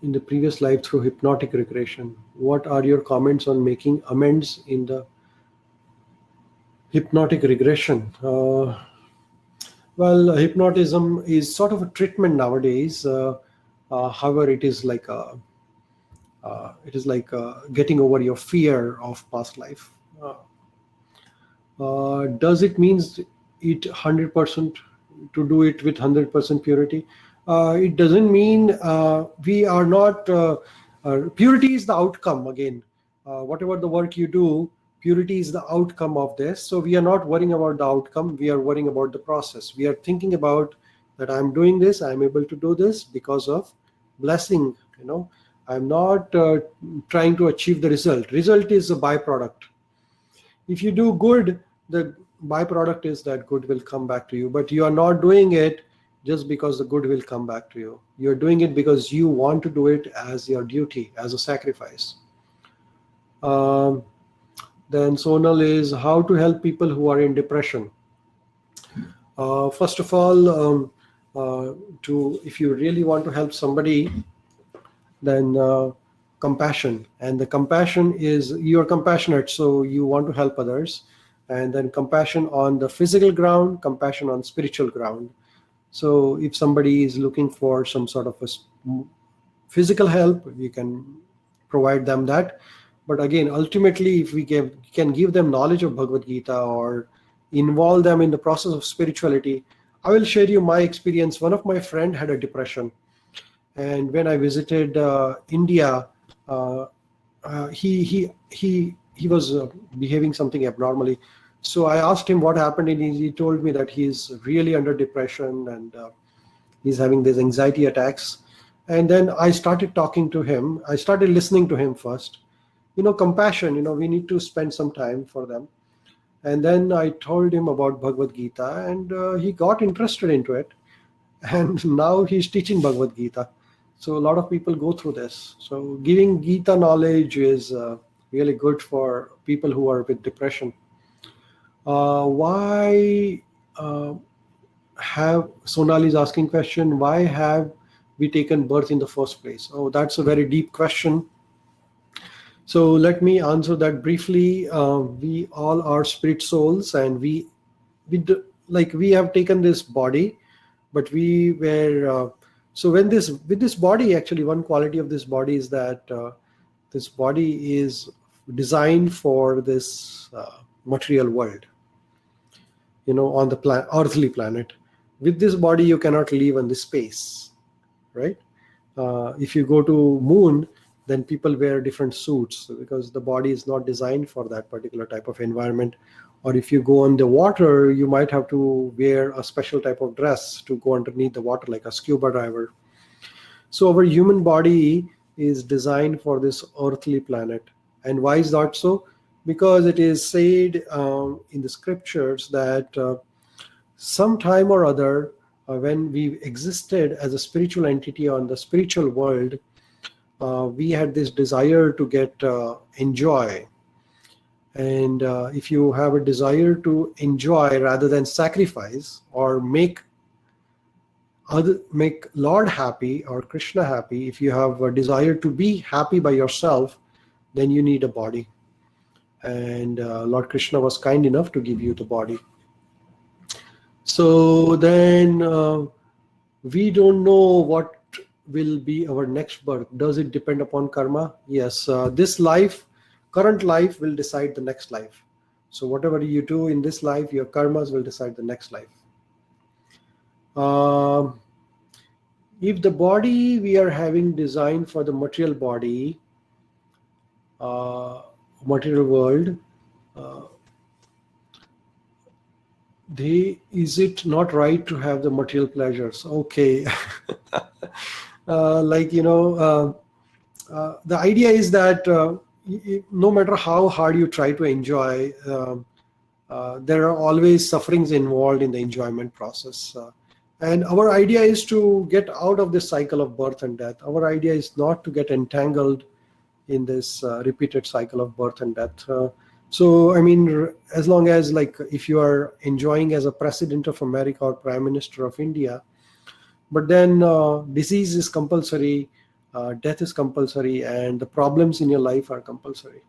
in the previous life through hypnotic regression? What are your comments on making amends in the hypnotic regression? Well, hypnotism is sort of a treatment nowadays. However, it is like getting over your fear of past life. Does it means it 100% to do it with 100% purity? It doesn't mean we are not. Purity is the outcome. Again, whatever the work you do, purity is the outcome of this. So we are not worrying about the outcome. We are worrying about the process. We are thinking about that I'm doing this. I'm able to do this because of blessing. I'm not trying to achieve the result. Result is a byproduct. If you do good, the byproduct is that good will come back to you. But you are not doing it just because the good will come back to you. You're doing it because you want to do it as your duty, as a sacrifice. Then Sonal is how to help people who are in depression. First of all, if you really want to help somebody, then compassion. And the compassion is you're compassionate, so you want to help others. And then compassion on the physical ground, compassion on spiritual ground. So if somebody is looking for some sort of a physical help, we can provide them that. But again, ultimately, if we can give them knowledge of Bhagavad Gita or involve them in the process of spirituality. I will share you my experience. One of my friend had a depression, and when I visited India, he was behaving something abnormally. So I asked him what happened, and he told me that he's really under depression and he's having these anxiety attacks. And then I started talking to him. I started listening to him first. Compassion, we need to spend some time for them. And then I told him about Bhagavad Gita, and he got interested into it. And now he's teaching Bhagavad Gita. So a lot of people go through this. So giving Gita knowledge is really good for people who are with depression. Why have Sonali is asking question, why have we taken birth in the first place? Oh, that's a very deep question. So let me answer that briefly. We all are spirit souls, and we have taken this body, but we were So with this body, actually, one quality of this body is that this body is designed for this material world, on the earthly planet. With this body, you cannot live in the space, right? If you go to moon, then people wear different suits because the body is not designed for that particular type of environment. Or if you go on the water, you might have to wear a special type of dress to go underneath the water, like a scuba diver. So our human body is designed for this earthly planet. And why is that so? Because it is said in the scriptures that sometime or other, when we existed as a spiritual entity on the spiritual world, we had this desire to get enjoy. And if you have a desire to enjoy rather than sacrifice or make Lord happy or Krishna happy, if you have a desire to be happy by yourself, then you need a body. And Lord Krishna was kind enough to give you the body. So then we don't know what will be our next birth. Does it depend upon karma? Yes. This life, current life, will decide the next life. So whatever you do in this life, your karmas will decide the next life. If the body we are having designed for the material body, material world, is it not right to have the material pleasures? Okay. The idea is that no matter how hard you try to enjoy, there are always sufferings involved in the enjoyment process. And our idea is to get out of this cycle of birth and death. Our idea is not to get entangled in this repeated cycle of birth and death. So, I mean, as long as, like, if you are enjoying as a president of America or prime minister of India, but then disease is compulsory, death is compulsory, and the problems in your life are compulsory.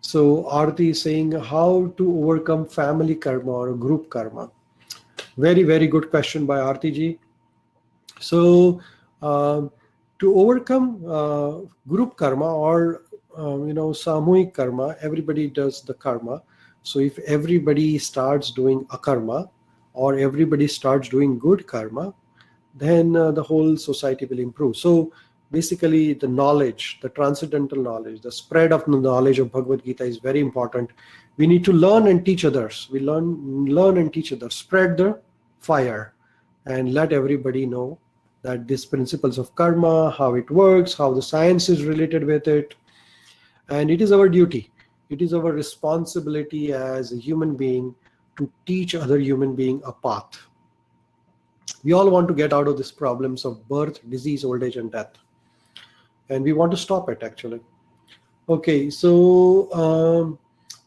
So Aarti is saying how to overcome family karma or group karma. Very, very good question by Aarti ji. So to overcome group karma or samuhik karma, everybody does the karma. So if everybody starts doing akarma or everybody starts doing good karma, then the whole society will improve. So basically the knowledge, the transcendental knowledge, the spread of the knowledge of Bhagavad Gita is very important. We need to learn and teach others. We learn and teach others. Spread the fire and let everybody know that these principles of karma, how it works, how the science is related with it. And it is our duty. It is our responsibility as a human being to teach other human being a path. We all want to get out of these problems of birth, disease, old age, and death. And we want to stop it, actually. Okay, so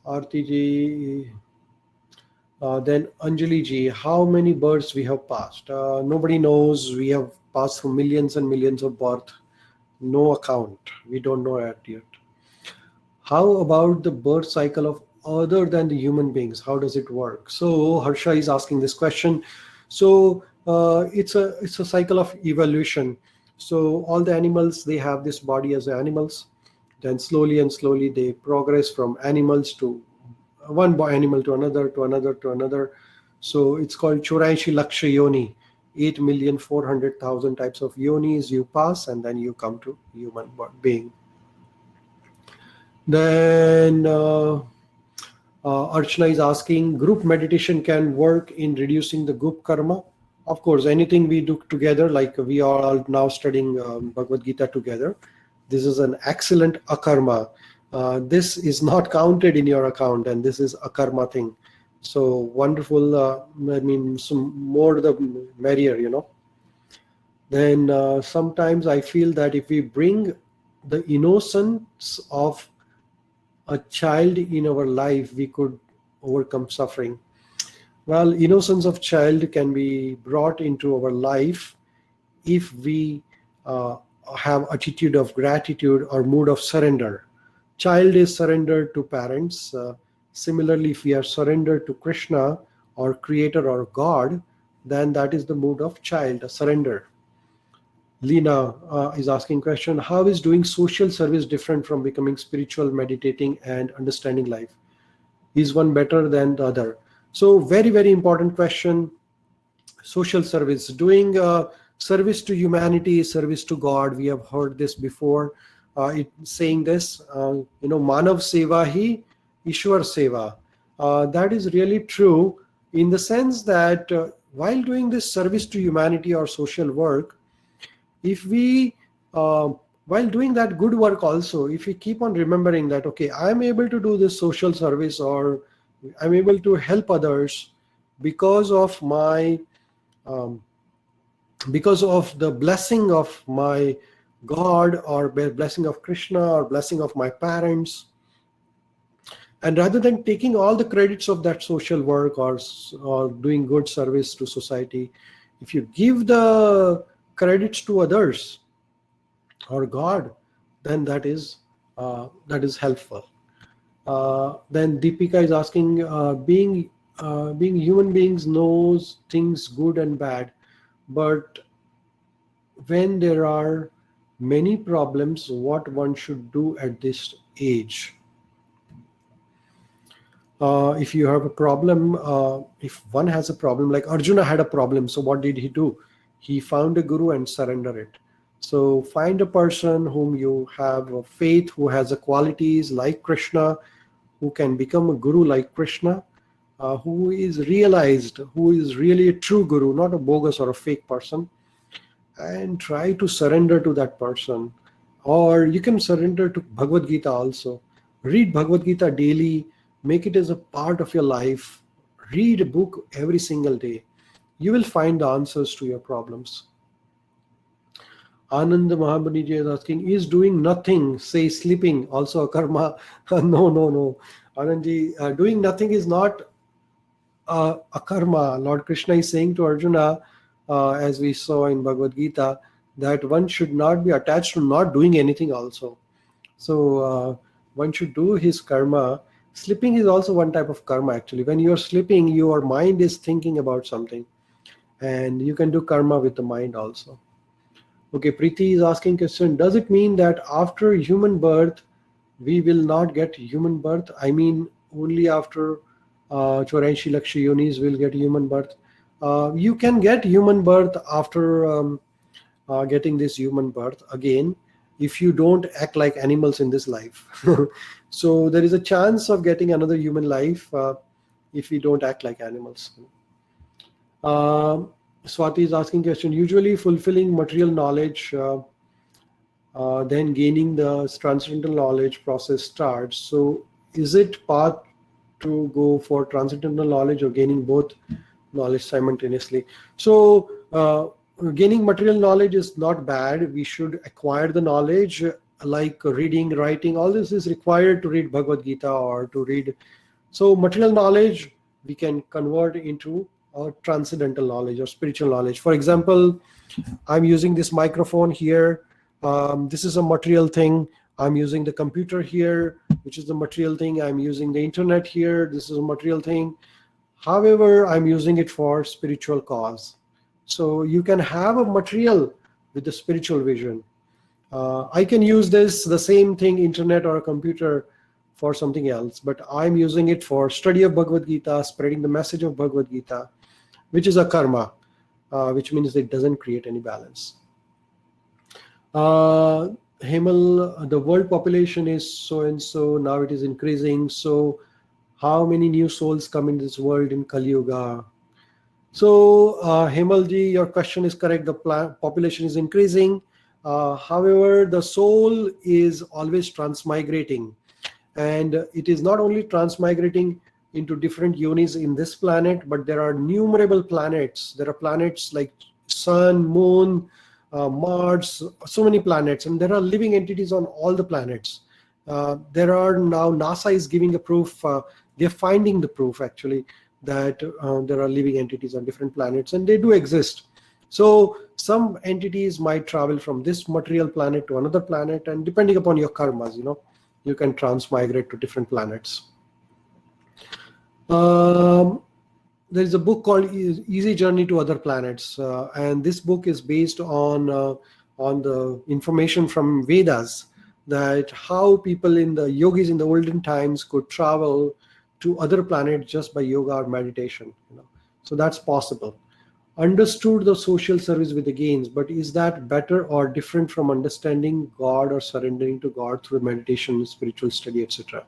Aarti ji, then Anjali ji, how many births we have passed? Nobody knows. We have passed through millions and millions of births. No account. We don't know it yet. How about the birth cycle of other than the human beings? How does it work? So Harsha is asking this question. So it's a cycle of evolution. So all the animals, they have this body as animals. Then slowly and slowly they progress from animals to one animal to another, to another, to another. So it's called Choraishi Laksha Yoni. 8,400,000 types of yonis you pass, and then you come to human being. Then Archana is asking, group meditation can work in reducing the group karma? Of course, anything we do together, like we are all now studying Bhagavad Gita together, this is an excellent akarma. This is not counted in your account, and this is a karma thing. So wonderful. I mean, some more the merrier, Then sometimes I feel that if we bring the innocence of a child in our life, we could overcome suffering. Well, innocence of child can be brought into our life if we have attitude of gratitude or mood of surrender. Child is surrendered to parents. Similarly, if we are surrendered to Krishna or Creator or God, then that is the mood of child, a surrender. Lena is asking question, how is doing social service different from becoming spiritual, meditating, and understanding life? Is one better than the other? So very, very important question. Social service, doing service to humanity, service to God. We have heard this before. Saying this, Manav Seva hi Ishwar Seva. That is really true in the sense that while doing this service to humanity or social work, if we while doing that good work also, if we keep on remembering that, okay, I'm able to do this social service, or I'm able to help others because of my because of the blessing of my God, or blessing of Krishna, or blessing of my parents, and rather than taking all the credits of that social work or doing good service to society, if you give the credits to others or God, then that is helpful. Then Deepika is asking, being human beings knows things good and bad, but when there are many problems, what one should do at this age? If you have a problem, if one has a problem, like Arjuna had a problem, so what did he do? He found a guru and surrender it. So find a person whom you have a faith, who has a qualities like Krishna, who can become a guru like Krishna, who is realized, who is really a true guru, not a bogus or a fake person, and try to surrender to that person. Or you can surrender to Bhagavad Gita also. Read Bhagavad Gita daily, make it as a part of your life. Read a book every single day. You will find the answers to your problems. Anand Mahabhariji is asking, is doing nothing, say sleeping, also a karma? No. Anandji, doing nothing is not a karma. Lord Krishna is saying to Arjuna, as we saw in Bhagavad Gita, that one should not be attached to not doing anything also. So one should do his karma. Sleeping is also one type of karma actually. When you are sleeping, your mind is thinking about something, and you can do karma with the mind also. Okay, Preeti is asking question, does it mean that after human birth, we will not get human birth? I mean, only after 84 lakh yonis will get human birth. You can get human birth after getting this human birth again, if you don't act like animals in this life. So there is a chance of getting another human life if we don't act like animals. Swati is asking question, usually fulfilling material knowledge, then gaining the transcendental knowledge process starts. So is it path to go for transcendental knowledge or gaining both knowledge simultaneously? So gaining material knowledge is not bad. We should acquire the knowledge, like reading, writing. All this is required to read Bhagavad Gita or to read. So material knowledge we can convert into transcendental knowledge or spiritual knowledge. For example, I'm using this microphone here. This is a material thing. I'm using the computer here, which is the material thing. I'm using the internet here. This is a material thing. However, I'm using it for spiritual cause. So you can have a material with the spiritual vision. I can use the same thing, internet or a computer, for something else, but I'm using it for study of Bhagavad Gita, spreading the message of Bhagavad Gita, which is a karma, which means it doesn't create any balance. Hemal, the world population is so and so, now it is increasing. So how many new souls come in this world in Kali Yuga? So Hemalji, your question is correct. The population is increasing. However, the soul is always transmigrating. And it is not only transmigrating into different yonis in this planet, but there are innumerable planets. There are planets like Sun, Moon, Mars, so many planets, and there are living entities on all the planets. There are now, NASA is giving a proof, they're finding the proof actually, that there are living entities on different planets, and they do exist. So some entities might travel from this material planet to another planet, and depending upon your karmas, you can transmigrate to different planets. there is a book called Easy Journey to Other Planets, and this book is based on the information from Vedas, that how people in the yogis in the olden times could travel to other planets just by yoga or meditation. So that's possible. Understood the social service with the gains, but is that better or different from understanding God or surrendering to God through meditation, spiritual study, etc.?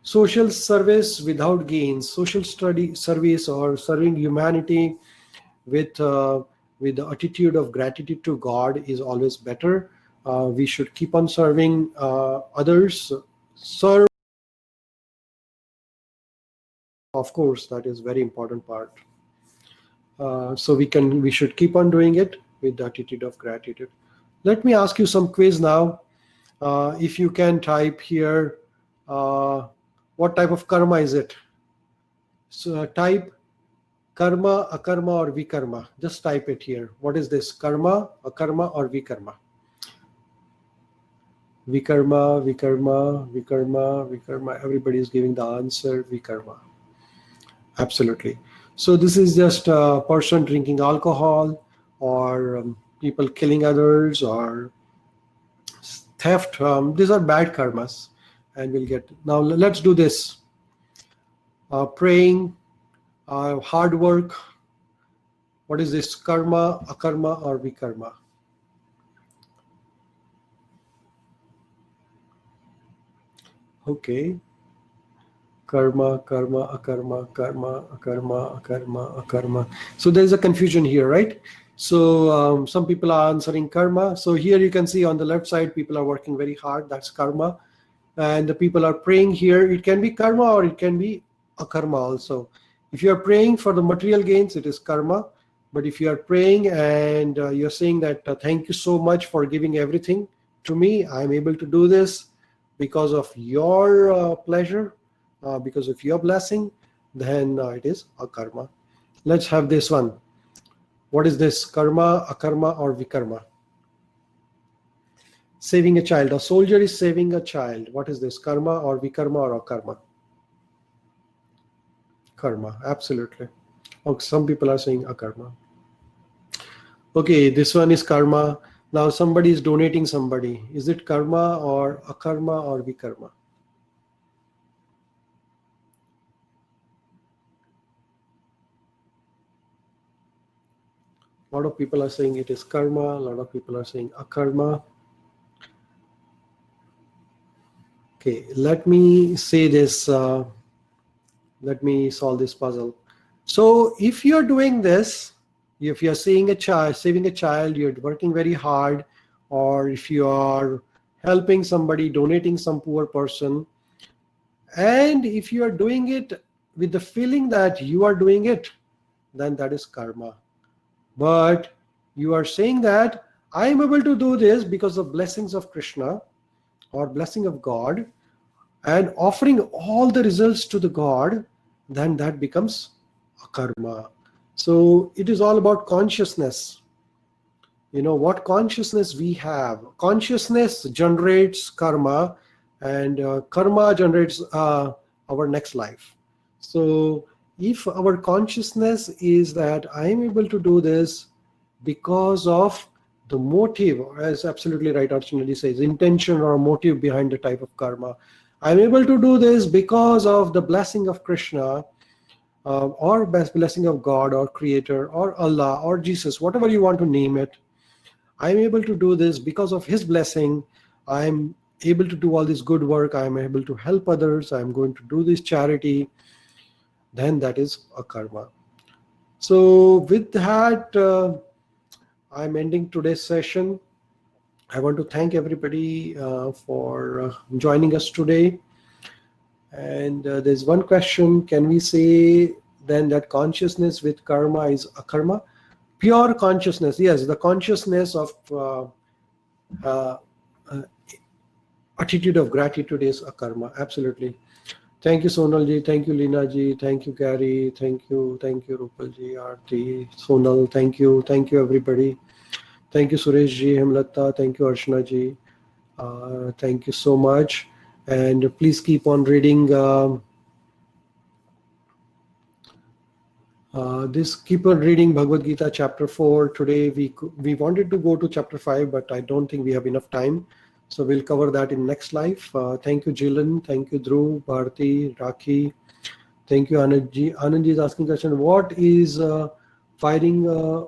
Social service without gains, social study service or serving humanity with the attitude of gratitude to God is always better. We should keep on serving others. Serve, of course, that is very important part. So we should keep on doing it with the attitude of gratitude. Let me ask you some quiz now. If you can type here, what type of karma is it? So type karma, akarma, or vikarma. Just type it here. What is this? Karma, akarma, or vikarma? Vikarma, vikarma, vikarma, vikarma. Everybody is giving the answer, vikarma. Absolutely. So this is just a person drinking alcohol, or people killing others, or theft. These are bad karmas, and we'll get. Now let's do this. Praying, hard work. What is this? Karma, akarma, or vikarma? Okay. Karma, karma, akarma, karma, akarma, akarma, akarma. So there's a confusion here, right? So some people are answering karma. So here you can see on the left side, people are working very hard. That's karma. And the people are praying here. It can be karma or it can be akarma also. If you are praying for the material gains, it is karma. But if you are praying and you're saying that thank you so much for giving everything to me, I'm able to do this because of your pleasure, because of your blessing, then it is a karma. Let's have this one. What is this? Karma, akarma, or vikarma? Saving a child. A soldier is saving a child. What is this? Karma or vikarma or akarma? Karma, absolutely. Okay, some people are saying akarma. Okay, this one is karma. Now somebody is donating somebody. Is it karma or akarma or vikarma? A lot of people are saying it is karma. A lot of people are saying akarma. Okay, let me say this. Let me solve this puzzle. So if you're doing this, if you're saving a child, you're working very hard, or if you are helping somebody, donating some poor person, and if you are doing it with the feeling that you are doing it, then that is karma. But you are saying that I am able to do this because of blessings of Krishna or blessing of God, and offering all the results to the God, then that becomes a karma. So it is all about consciousness. What consciousness we have. Consciousness generates karma, and karma generates our next life. So if our consciousness is that I am able to do this because of the motive, as absolutely right Archana says, intention or motive behind the type of karma. I'm able to do this because of the blessing of Krishna, or blessing of God or Creator or Allah or Jesus, whatever you want to name it. I'm able to do this because of His blessing. I'm able to do all this good work. I'm able to help others. I'm going to do this charity. Then that is a karma. So with that, I'm ending today's session. I want to thank everybody for joining us today. And there's one question. Can we say then that consciousness with karma is akarma? Pure consciousness, yes, the consciousness of attitude of gratitude is akarma, absolutely. Thank you, Sonal ji. Thank you, Leena ji. Thank you, Gary. Thank you, Rupal ji, Aarti, Sonal. Thank you, everybody. Thank you, Suresh ji, Hemlata. Thank you, Archana ji. Thank you so much. And please keep on reading This keep on reading Bhagavad Gita chapter 4. Today we wanted to go to chapter 5, but I don't think we have enough time. So we'll cover that in next life. Thank you, Jilan. Thank you, Dhruv, Bharti, Rakhi. Thank you, Anandji. Anandji is asking question, what is firing a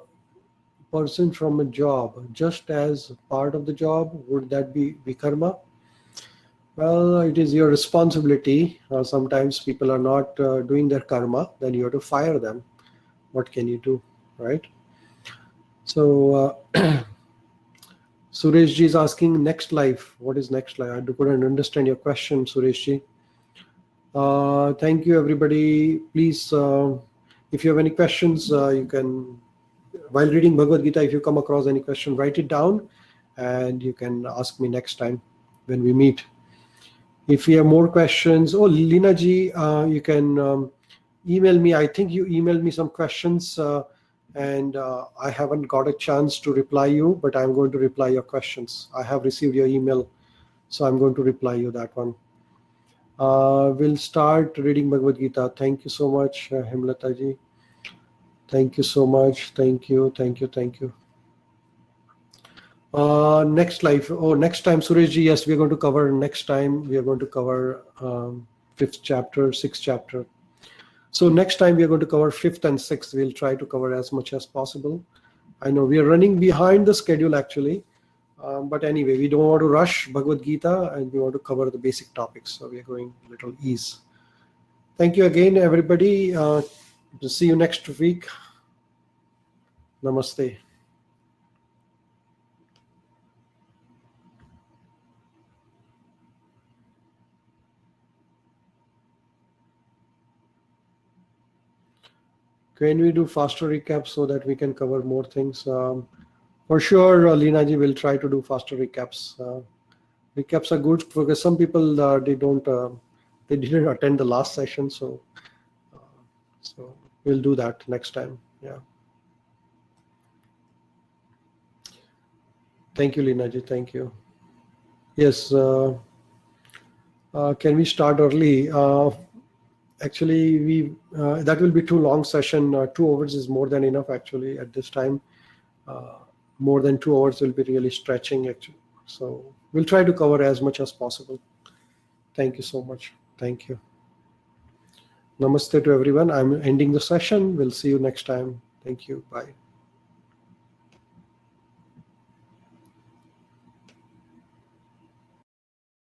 person from a job just as part of the job? Would that be vikarma? Well, it is your responsibility. Sometimes people are not doing their karma, then you have to fire them. What can you do, right? So Suresh ji is asking next life. What is next life? I couldn't understand your question, Suresh ji. Thank you, everybody. Please, if you have any questions, you can, while reading Bhagavad Gita, if you come across any question, write it down and you can ask me next time when we meet. If you have more questions, Lina ji, you can email me. I think you emailed me some questions and I haven't got a chance to reply you, but I'm going to reply your questions. I have received your email, so I'm going to reply you that one. We'll start reading Bhagavad Gita. Thank you so much, Himlata ji. Thank you so much. Thank you. Thank you. Thank you. Next life. Next time, Suresh ji. Yes, we're going to cover next time. We are going to cover 5th chapter, 6th chapter. So next time we are going to cover 5th and 6th. We'll try to cover as much as possible. I know we are running behind the schedule actually. But anyway, we don't want to rush Bhagavad Gita and we want to cover the basic topics. So we are going a little ease. Thank you again, everybody. See you next week. Namaste. Can we do faster recaps so that we can cover more things? For sure, Lina ji will try to do faster recaps. Recaps are good because some people they didn't attend the last session, so we'll do that next time. Yeah. Thank you, Lina ji. Thank you. Yes. Can we start early? Actually, that will be too long session. 2 hours is more than enough actually at this time. More than 2 hours will be really stretching actually. So we'll try to cover as much as possible. Thank you so much. Thank you. Namaste to everyone. I'm ending the session. We'll see you next time. Thank you. Bye.